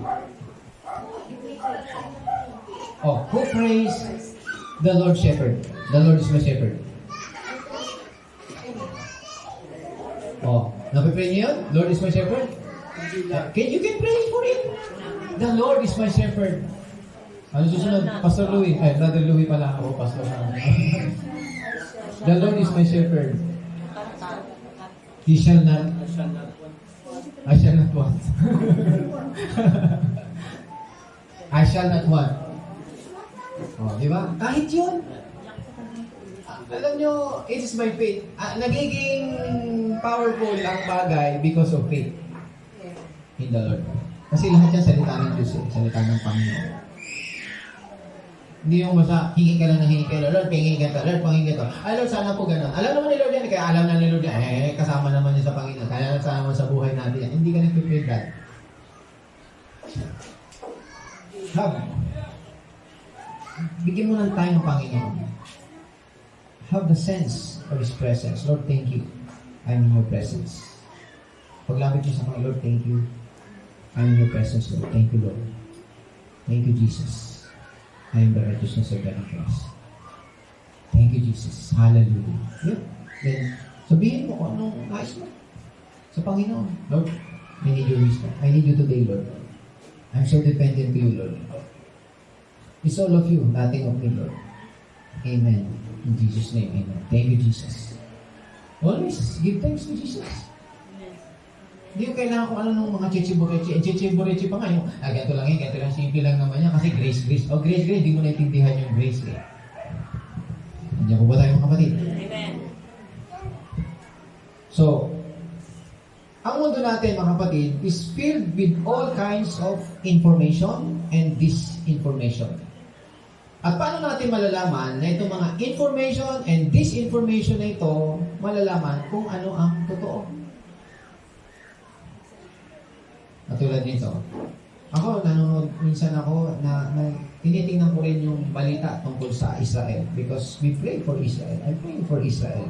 Who prays the Lord Shepherd? The Lord is my shepherd. Napipray niyo yun? Lord is my shepherd? You can pray for it. The Lord is my shepherd. Ano susunod? Pastor Louie. Brother Louie pala ako. Pastor The Lord is my shepherd. He shall not. I shall not want. I shall not want. Di ba? Kahit yun. Alam nyo, it is my faith. Nagiging powerful ang bagay because of faith in the Lord. Kasi lahat yan salita ng Diyos, salita ng Panginoon. Hindi yung basta, hingi ka lang ng hingi kay Lord, pingin ka to, Lord, pangin ka to. Ay, Lord, sana po ganun. Alam naman ni Lord yan, kaya alam na ni Lord yan, kasama naman niya sa Panginoon. Kaya kasama sa buhay natin yan. Hindi ka nag-pray God. Bigyan mo ng time ng Panginoon. Have the sense of His presence. Lord, thank you. I'm in your presence. Paglapit niyo sa mga, Lord, thank you. I'm in your presence, Lord. Thank you, Lord. Thank you, Jesus. I am the righteousness of God in Christ. Thank you, Jesus. Hallelujah. Yeah. Then, sabihin mo kung anong nais mo sa Panginoon. Lord, I need your wisdom. I need you today, Lord. I'm so dependent to you, Lord. It's all of you, nothing of me, Lord. Amen. In Jesus' name, amen. Thank you, Jesus. Always give thanks to Jesus. Hindi ko kailangan kung ano nung mga chichiburechi pa nga yung, ganito lang yun, ganito lang, simple lang naman yan, kasi grace. Grace, hindi mo naintindihan yung grace eh. Nandiyan ko ba tayo mga kapatid? Amen. So, Ang mundo natin, mga kapatid, is filled with all kinds of information and disinformation. At paano natin malalaman na itong mga information and disinformation na ito, malalaman kung ano ang totoo? Katulad nito. Ako, nanonood minsan ako na tinitingnan ko rin yung balita tungkol sa Israel because we pray for Israel. I pray for Israel.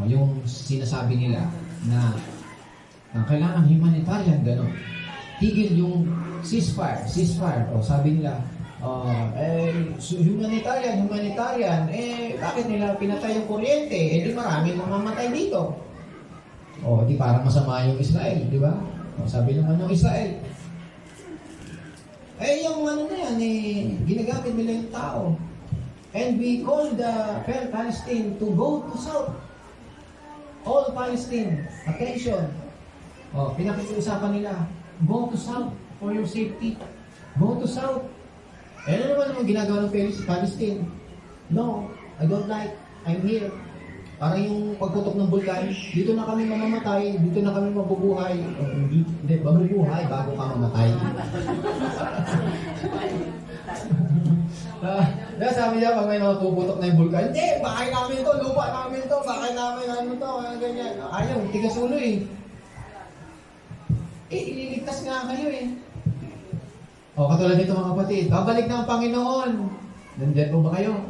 Yung sinasabi nila na kailangan humanitarian, gano'n. Tigil yung ceasefire. O sabi nila, humanitarian, bakit nila pinatay yung kuryente? Di marami mamamatay dito. Di parang masama yung Israel, di ba? Sabi naman yung Israel. Yung ano na yan, ginagamit nila yung tao. And we call the Palestine to go to south. All Palestine, attention. Pinakikiusapan nila, go to south for your safety. Go to south. Ano naman ginagawa ng Palestine? No, I don't like. I'm here. Parang yung pagputok ng bulkan, dito na kami mamamatay, dito na kami mabubuhay. Hindi, mabubuhay bago ka mamatay. Sabi niya, pag may natuputok na yung bulkan, hindi, bahay namin to, lupa namin to, bahay namin, ano to, ganyan. Ayaw, tigas ulo eh. Ililigtas nga kayo eh. Katulad nito mga kapatid, babalik na ang Panginoon. Nandiyan po ba kayo?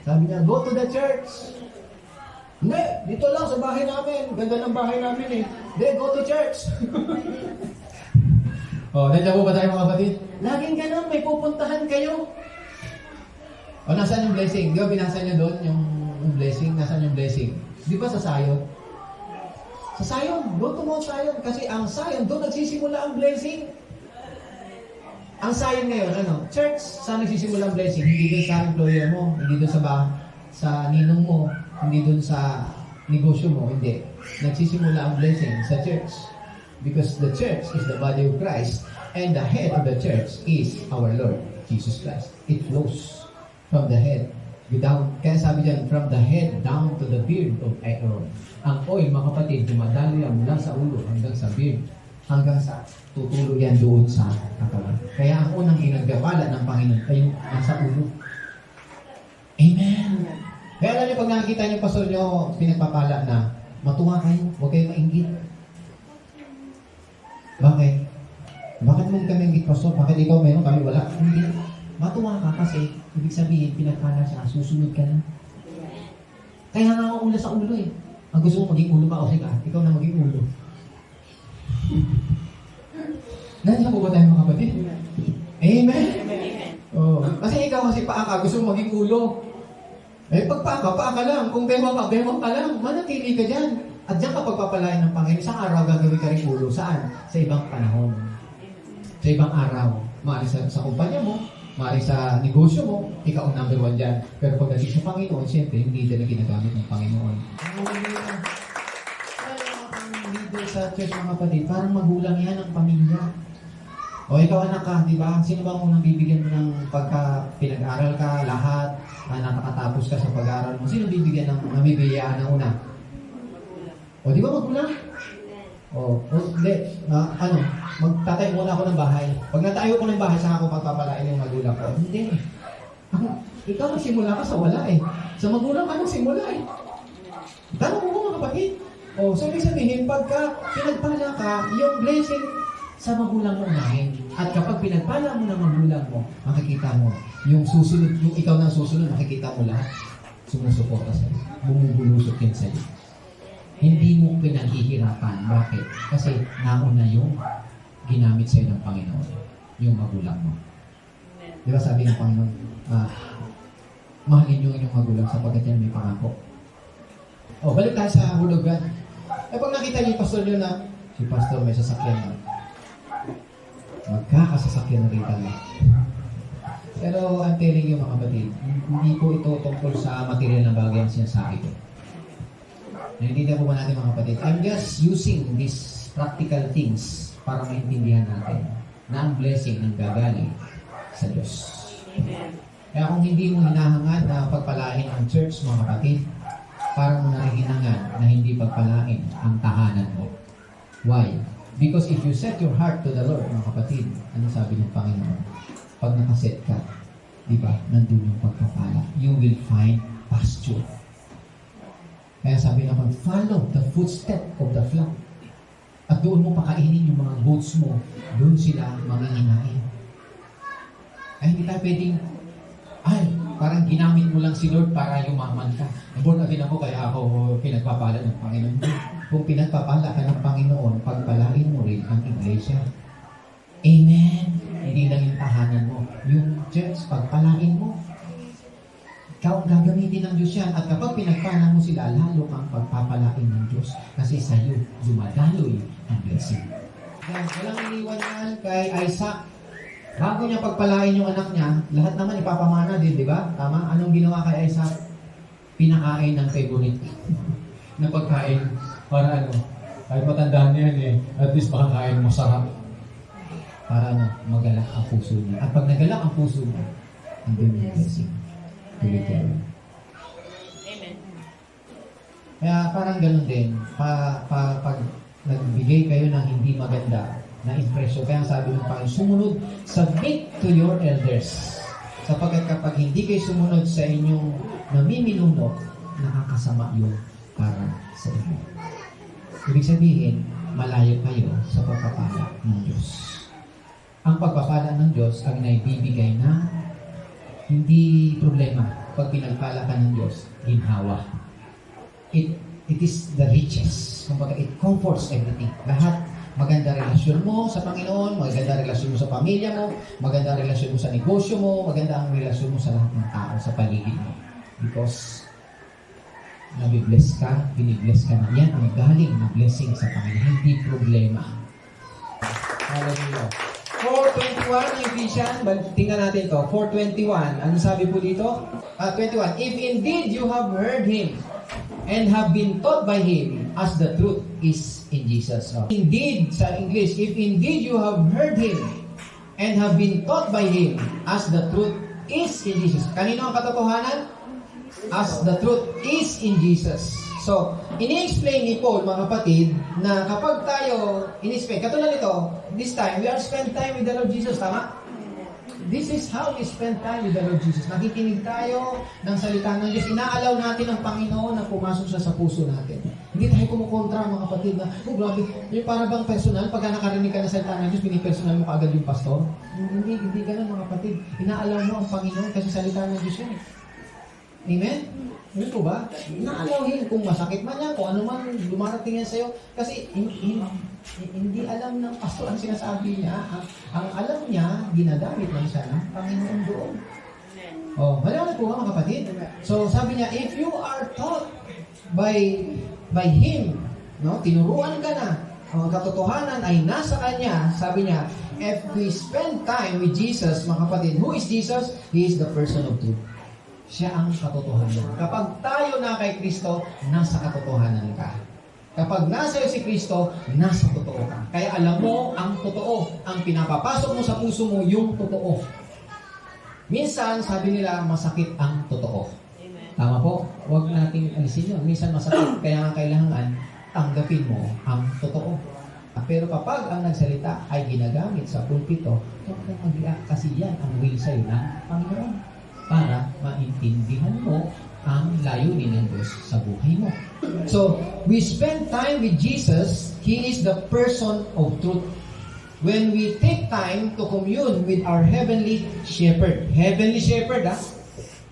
Sabi niya, go to the church. Hindi, dito lang sa bahay namin. Ganda ng bahay namin eh. Hindi, go to church. Nandiyan po ba tayo mga kapatid? Laging ganun, may pupuntahan kayo. Nasaan yung blessing? Di ba binasa niyo doon yung blessing? Nasaan yung blessing? Di ba sa Zion? Sa Zion, go to Mount Zion. Kasi ang Zion, doon nagsisimula ang blessing. Ang Zion ngayon, church, saan nagsisimula ang blessing? Hindi doon sa employer mo, hindi doon sa ninong mo, hindi doon sa negosyo mo, hindi. Nagsisimula ang blessing sa church. Because the church is the body of Christ and the head of the church is our Lord, Jesus Christ. It flows from the head. Kaya sabi dyan, from the head down to the beard of Aaron. Ang oil, mga kapatid, dumadalo yan mula sa ulo hanggang sa beard. Hanggang sa tutulo yan doon sa katawan. Kaya ang unang ginagawala ng Panginoon ay yung nasa ulo. Amen. Kaya alam niyo, pag nakikita niyo pastor niyo, pinagpapala na, matuwa kayo, huwag kayo mainggit. Bakit? Bakit mo kami mainggit, pastor? Bakit ikaw meron, kami wala? Hindi. Matuwa ka kasi, ibig sabihin, pinagpala siya, susunod ka na. Kaya nga ako ula sa ulo eh. Ang gusto mo maging ulo ba? O sige, ikaw na maging ulo. Nandiyan po ba tayo mga kapatid? Amen? Kasi ikaw kasi paa ka, gusto mo maging ulo. Pag paa ka lang. Kung bema ka lang, manatili ka dyan. At dyan ka pagpapalain ng Panginoon. Sa araw gagawin ka rin ulo. Saan? Sa ibang panahon. Sa ibang araw. Maaari sa kumpanya mo, maaari sa negosyo mo, ikaw ang number 1 dyan. Pero pagdating sa Panginoon, siyempre, yung leader na ginagamit ng Panginoon. Ang leader sa church, mga kapatid, parang magulang yan ng pamilya. Ikaw anak ka, di ba? Sino ba unang bibigyan mo ng pagka pinag-aral ka, lahat, nakakatapos ka sa pag-aaral mo? Sino bibigyan ng nabibiyaan na una? Di ba magulang? Hindi. Magtatayo muna ako ng bahay. Pag natayo ko ng bahay, saka ako pagpapalain yung magulang ko. Hindi. Ikaw nagsimula ka sa wala eh. Sa magulang ka nagsimula eh. Tanong mo mga kapatid. So ibig sabihin, pagka pinagpala ka, yung blessing sa magulang mo unahin. At kapag pinagpala mo ng magulang mo, makikita mo, yung susunod, yung ikaw na susunod, makikita mo lahat, sumusuporta sa'yo. Bumubulusot yan sa'yo. Hindi mo pinaghihirapan. Bakit? Kasi nauna yung ginamit sa'yo ng Panginoon, yung magulang mo. Di ba sabi ng Panginoon, mahalin yung inyong magulang sapagkat yan may pangako. Balik tayo sa Word of God. Pag nakita niyo yung pastor niyo na, si pastor may sasakyan na, magkakasasakyan na rin tayo. Pero I'm telling you mga kapatid, hindi po ito tungkol sa material na bagay ang sinasabi ko. Naintindihan po ba natin mga kapatid? I'm just using these practical things para maintindihan natin na ang blessing ng gagaling sa Diyos. Kaya kung hindi mo hinahangad na pagpalain ang church mga kapatid, para mo na hinangan na hindi pagpalain ang tahanan mo. Why? Because if you set your heart to the Lord, mga kapatid, ano sabi ng Panginoon? Pag nakaset ka, di ba, nandun yung pagpapala. You will find pasture. Kaya sabi naman, follow the footstep of the flock. At doon mo pakainin yung mga goats mo, doon sila manginginain. Ay, hindi tayo pwedeng, parang ginamit mo lang si Lord para yumaman ka. Born again ako, kaya ako pinagpapala ng Panginoon. Kung pinagpapala ka ng Panginoon, pagpalain mo rin ang iglesia. Amen. Hindi lang yung tahanan mo. Yung church, pagpalain mo. Ikaw gagamitin ng Diyos yan. At kapag pinagpala mo sila, lalo kang pagpapalain ng Diyos. Kasi sa iyo, dumadaloy ang blessing. Yan, walang iniwan yan kay Isaac. Bago niya pagpalain yung anak niya, lahat naman ipapamana din, di ba? Tama? Anong ginawa kay Isaac? Pinakain ng favorite na pagkain. Para ano? Kahit matandaan niya yan eh. At least makakain masarap. Para ano? Magalak ang puso niya. At pag nagalak ang puso niya, andun yung blessing. Amen. Kaya parang ganun din, pag nagbigay kayo ng hindi maganda na impresyon, kaya sabi ng Panginoon, sumunod, submit to your elders. Sapagkat kapag hindi kayo sumunod sa inyong namiminuno, nakakasama yun para sa inyo. Ibig sabihin, malayo kayo sa pagpapala ng Diyos. Ang pagpapala ng Diyos ang naibibigay na hindi problema. Pag pinagpala ka ng Diyos, ginhawa. It is the riches. Kumbaga, it comforts everything. Lahat, maganda relasyon mo sa Panginoon, maganda relasyon mo sa pamilya mo, maganda relasyon mo sa negosyo mo, maganda ang relasyon mo sa lahat ng tao sa paligid mo. Because, nabibless ka, binibless ka na. Yan ang galing na blessing sa Panginoon. Hindi problema. Hallelujah. 4:21 ng Ephesians, tingnan natin to. 4:21. Ano sabi po dito? 21. If indeed you have heard Him and have been taught by Him as the truth is in Jesus. Indeed, sa English, if indeed you have heard Him and have been taught by Him as the truth is in Jesus. Kanino ang katotohanan? As the truth is in Jesus. So, ini-explain ni Paul, mga kapatid, na kapag tayo in-explain, katulad nito, this time, we are spend time with the Lord Jesus, tama? This is how we spend time with the Lord Jesus. Nakikinig tayo ng salita ng Diyos. Inaalaw natin ang Panginoon na pumasok siya sa puso natin. Hindi tayo kumukontra, mga kapatid, na, grabe, yung para bang personal, pagka nakarinig ka ng salita ng Diyos, pinipersonal mo kaagad yung pastor. Hindi ganun, mga kapatid. Inaalaw mo ang Panginoon kasi salita ng Diyos yun. Amen? Ano po ba? Inaalawin kung masakit man yan, kung ano man lumarating yan sa'yo. Kasi hindi alam ng pastor ang sinasabi niya. Ang alam niya, ginagamit lang siya ng Panginoon doon. Malaman po mga kapatid. So sabi niya, if you are taught by Him, no, tinuruan ka na, ang katotohanan ay nasa Kanya, sabi niya, if we spend time with Jesus, mga kapatid, who is Jesus? He is the person of truth. Siya ang katotohanan. Kapag tayo na kay Kristo, nasa katotohanan ka. Kapag nasa iyo si Kristo, nasa totoo ka. Kaya alam mo ang totoo. Ang pinapapasok mo sa puso mo, yung totoo. Minsan, sabi nila, masakit ang totoo. Amen. Tama po? Huwag nating alisin yun. Minsan masakit, kaya nga kailangan tanggapin mo ang totoo. Pero kapag ang nagsalita ay ginagamit sa pulpito, huwag kang mag-react kasi yan ang will sa'yo ng Panginoon. Para maintindihan mo ang layunin ng Diyos sa buhay mo. So, we spend time with Jesus. He is the person of truth. When we take time to commune with our Heavenly Shepherd. Heavenly Shepherd,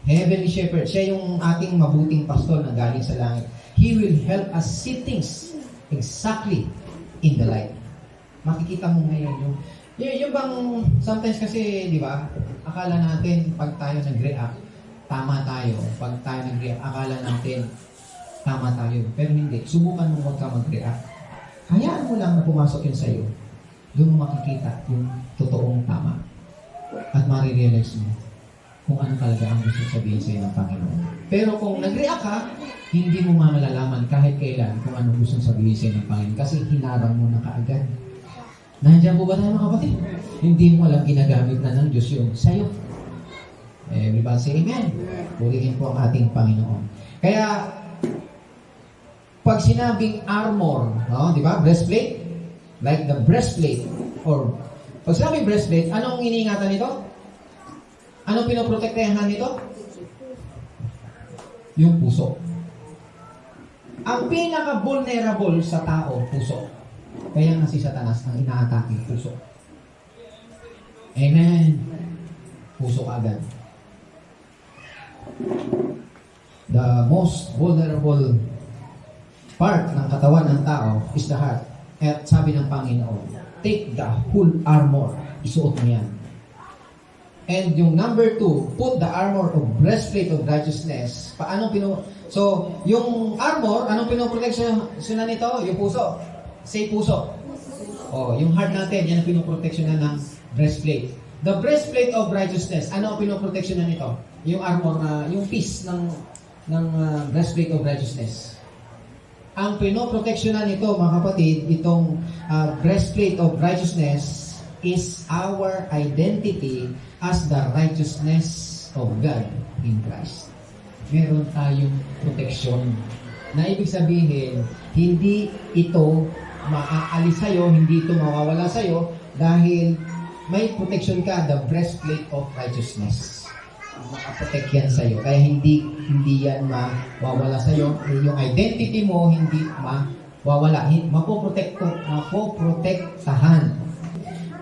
Heavenly Shepherd. Siya yung ating mabuting pastor na galing sa langit. He will help us see things exactly in the light. Makikita mo ngayon yung bang, sometimes kasi, di ba, akala natin, pag tayo nag-react, tama tayo. Pag tayo nag-react, akala natin, tama tayo. Pero hindi. Subukan mo huwag ka mag-react. Hayaan mo lang na pumasok yun sa'yo. Doon mo makikita yung totoong tama. At marirealize mo kung ano talaga ang gusto sabihin sa'yo ng Panginoon. Pero kung nag-react ka, hindi mo malalaman kahit kailan kung ano gusto sabihin sa'yo ng Panginoon. Kasi hinarang mo na kaagad. Nandiyan po ba tayo mga kapatid? Hindi mo alam ginagamit na ng Diyos yun sa'yo. Everybody say amen. Purihin po ang ating Panginoon. Kaya, pag sinabing armor, no, di ba? Breastplate, like the breastplate, or pag sinabing breastplate, anong iniingatan nito? Anong pinoprotektahan nito? Yung puso. Ang pinaka-vulnerable sa tao, puso. Kaya nga si Satanas ang inaatake, puso. Amen. Puso agad. The most vulnerable part ng katawan ng tao is the heart. At sabi ng Panginoon, take the whole armor. Isuot mo yan. And yung number 2, put the armor of breastplate of righteousness. So, yung armor, anong pinoproteksyonan nito? Yung puso. Say puso. Yung heart natin, yan ang pinoproteksyonan ng breastplate. The breastplate of righteousness, ano ang pinoproteksyonan nito? Yung armor na, yung piece ng breastplate of righteousness. Ang pinoproteksyonan nito, mga kapatid, itong breastplate of righteousness is our identity as the righteousness of God in Christ. Meron tayong proteksyon na ibig sabihin, hindi ito maaalis sa'yo, hindi ito mawawala sa'yo dahil may protection ka, the breastplate of righteousness. Makaprotect yan sa'yo. Kaya hindi yan mawawala sa'yo. Yung identity mo, hindi mawawala. Mapoprotektahan.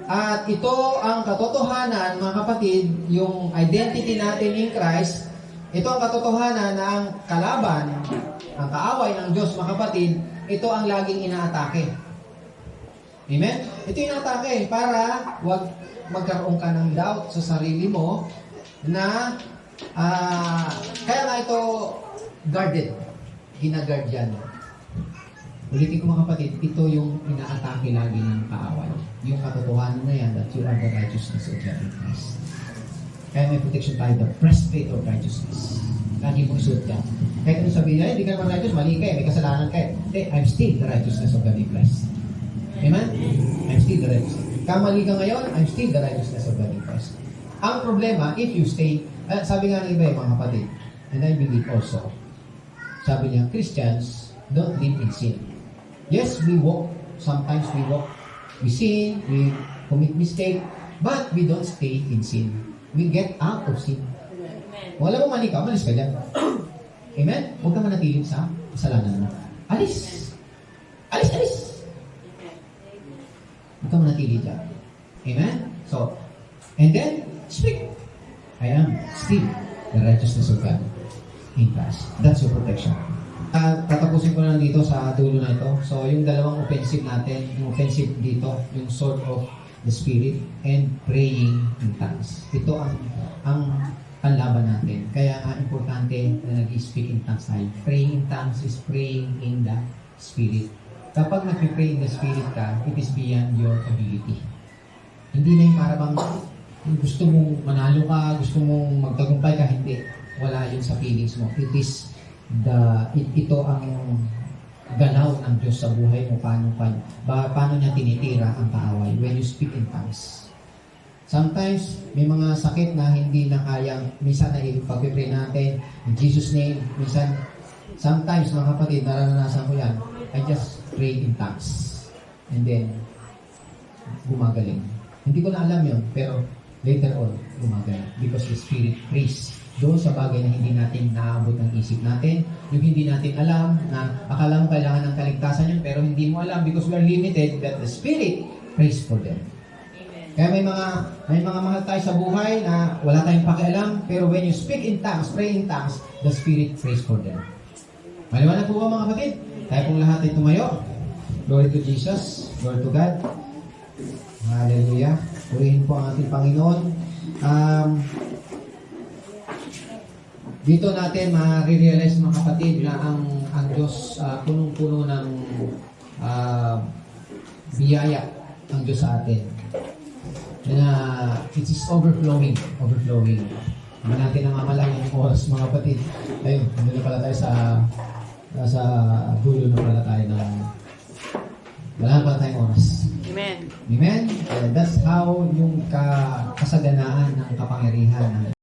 At ito ang katotohanan, mga kapatid, yung identity natin in Christ, ito ang katotohanan na ang kalaban, ang kaaway ng Diyos, mga kapatid, ito ang laging inaatake. Amen? Ito yung inaatake para wag magkaroon ka ng doubt sa sarili mo na kaya nga ito guarded, ginaguard yan. Ulitin ko mga kapatid, ito yung inaatake lagi ng kaaway. Yung katotohanan na yan that you are the righteousness of God in Christ. Kaya may protection tayo, the breastplate of righteousness. Lagi mong isuot yan. Kahit ano sabihin niya, hindi ka naman righteous, mali ka may kasalanan ka eh. I'm still the righteousness of God in Christ. Amen? I'm still the righteousness. Kamali ka ngayon, I'm still the righteousness of God in Christ. Ang problema, if you stay, sabi nga ng iba mga kapatid, and I believe also, sabi niya, Christians don't live in sin. Yes, we walk, sometimes we sin, we commit mistake, but we don't stay in sin. We get out of sin. Wala mo mali ka, malis ka dyan. Amen? Huwag ka manatilim sa kasalanan mo. Alis! Alis, alis! Huwag ka manatili dyan. Amen? So, and then, speak. I am still the righteousness of God in Christ. That's your protection. Tatapusin ko na dito sa dulo na ito. So, yung dalawang offensive natin, yung offensive dito, yung sword of the Spirit and praying in tongues. Ito ang panlaban natin. Kaya nga importante na nag-speak in tongues tayo. Praying in tongues is praying in the Spirit. Kapag nag-pray in the Spirit ka, it is beyond your ability. Hindi na yung para bang gusto mong manalo ka, gusto mong magtagumpay ka, hindi. Wala yun sa feelings mo. It is ito ang galaw ng Diyos sa buhay mo, paano niya tinitira ang kaaway when you speak in tongues. Sometimes, may mga sakit na hindi na kayang, minsan na pag-pray natin, in Jesus' name, minsan, sometimes, mga kapatid, naranasan ko yan, I just pray in tongues. And then, gumagaling. Hindi ko na alam yun, pero later on, gumagaling. Because the Spirit prays doon sa bagay na hindi natin naabot ng isip natin, yung hindi natin alam, na akala mo kailangan ng kaligtasan yun, pero hindi mo alam because we are limited, that the Spirit prays for them. Amen. Kaya may mga mahal tayo sa buhay na wala tayong pakialam, pero when you speak in tongues, pray in tongues, the Spirit prays for them. Maliwanag po ba mga kapatid? Tayo pong lahat ay tumayo. Glory to Jesus. Glory to God. Hallelujah. Purihin po ang ating Panginoon. Dito natin ma-realize mga kapatid na ang Diyos punong-puno ng biyaya ang Diyos sa atin. Na it is overflowing. Naman natin namamalang yung oras mga kapatid. Ayun, hindi na pala tayo sa dulo na pala tayo ng wala pala tayong oras. Amen. Amen? And that's how yung kasaganaan ng kapangyarihan ng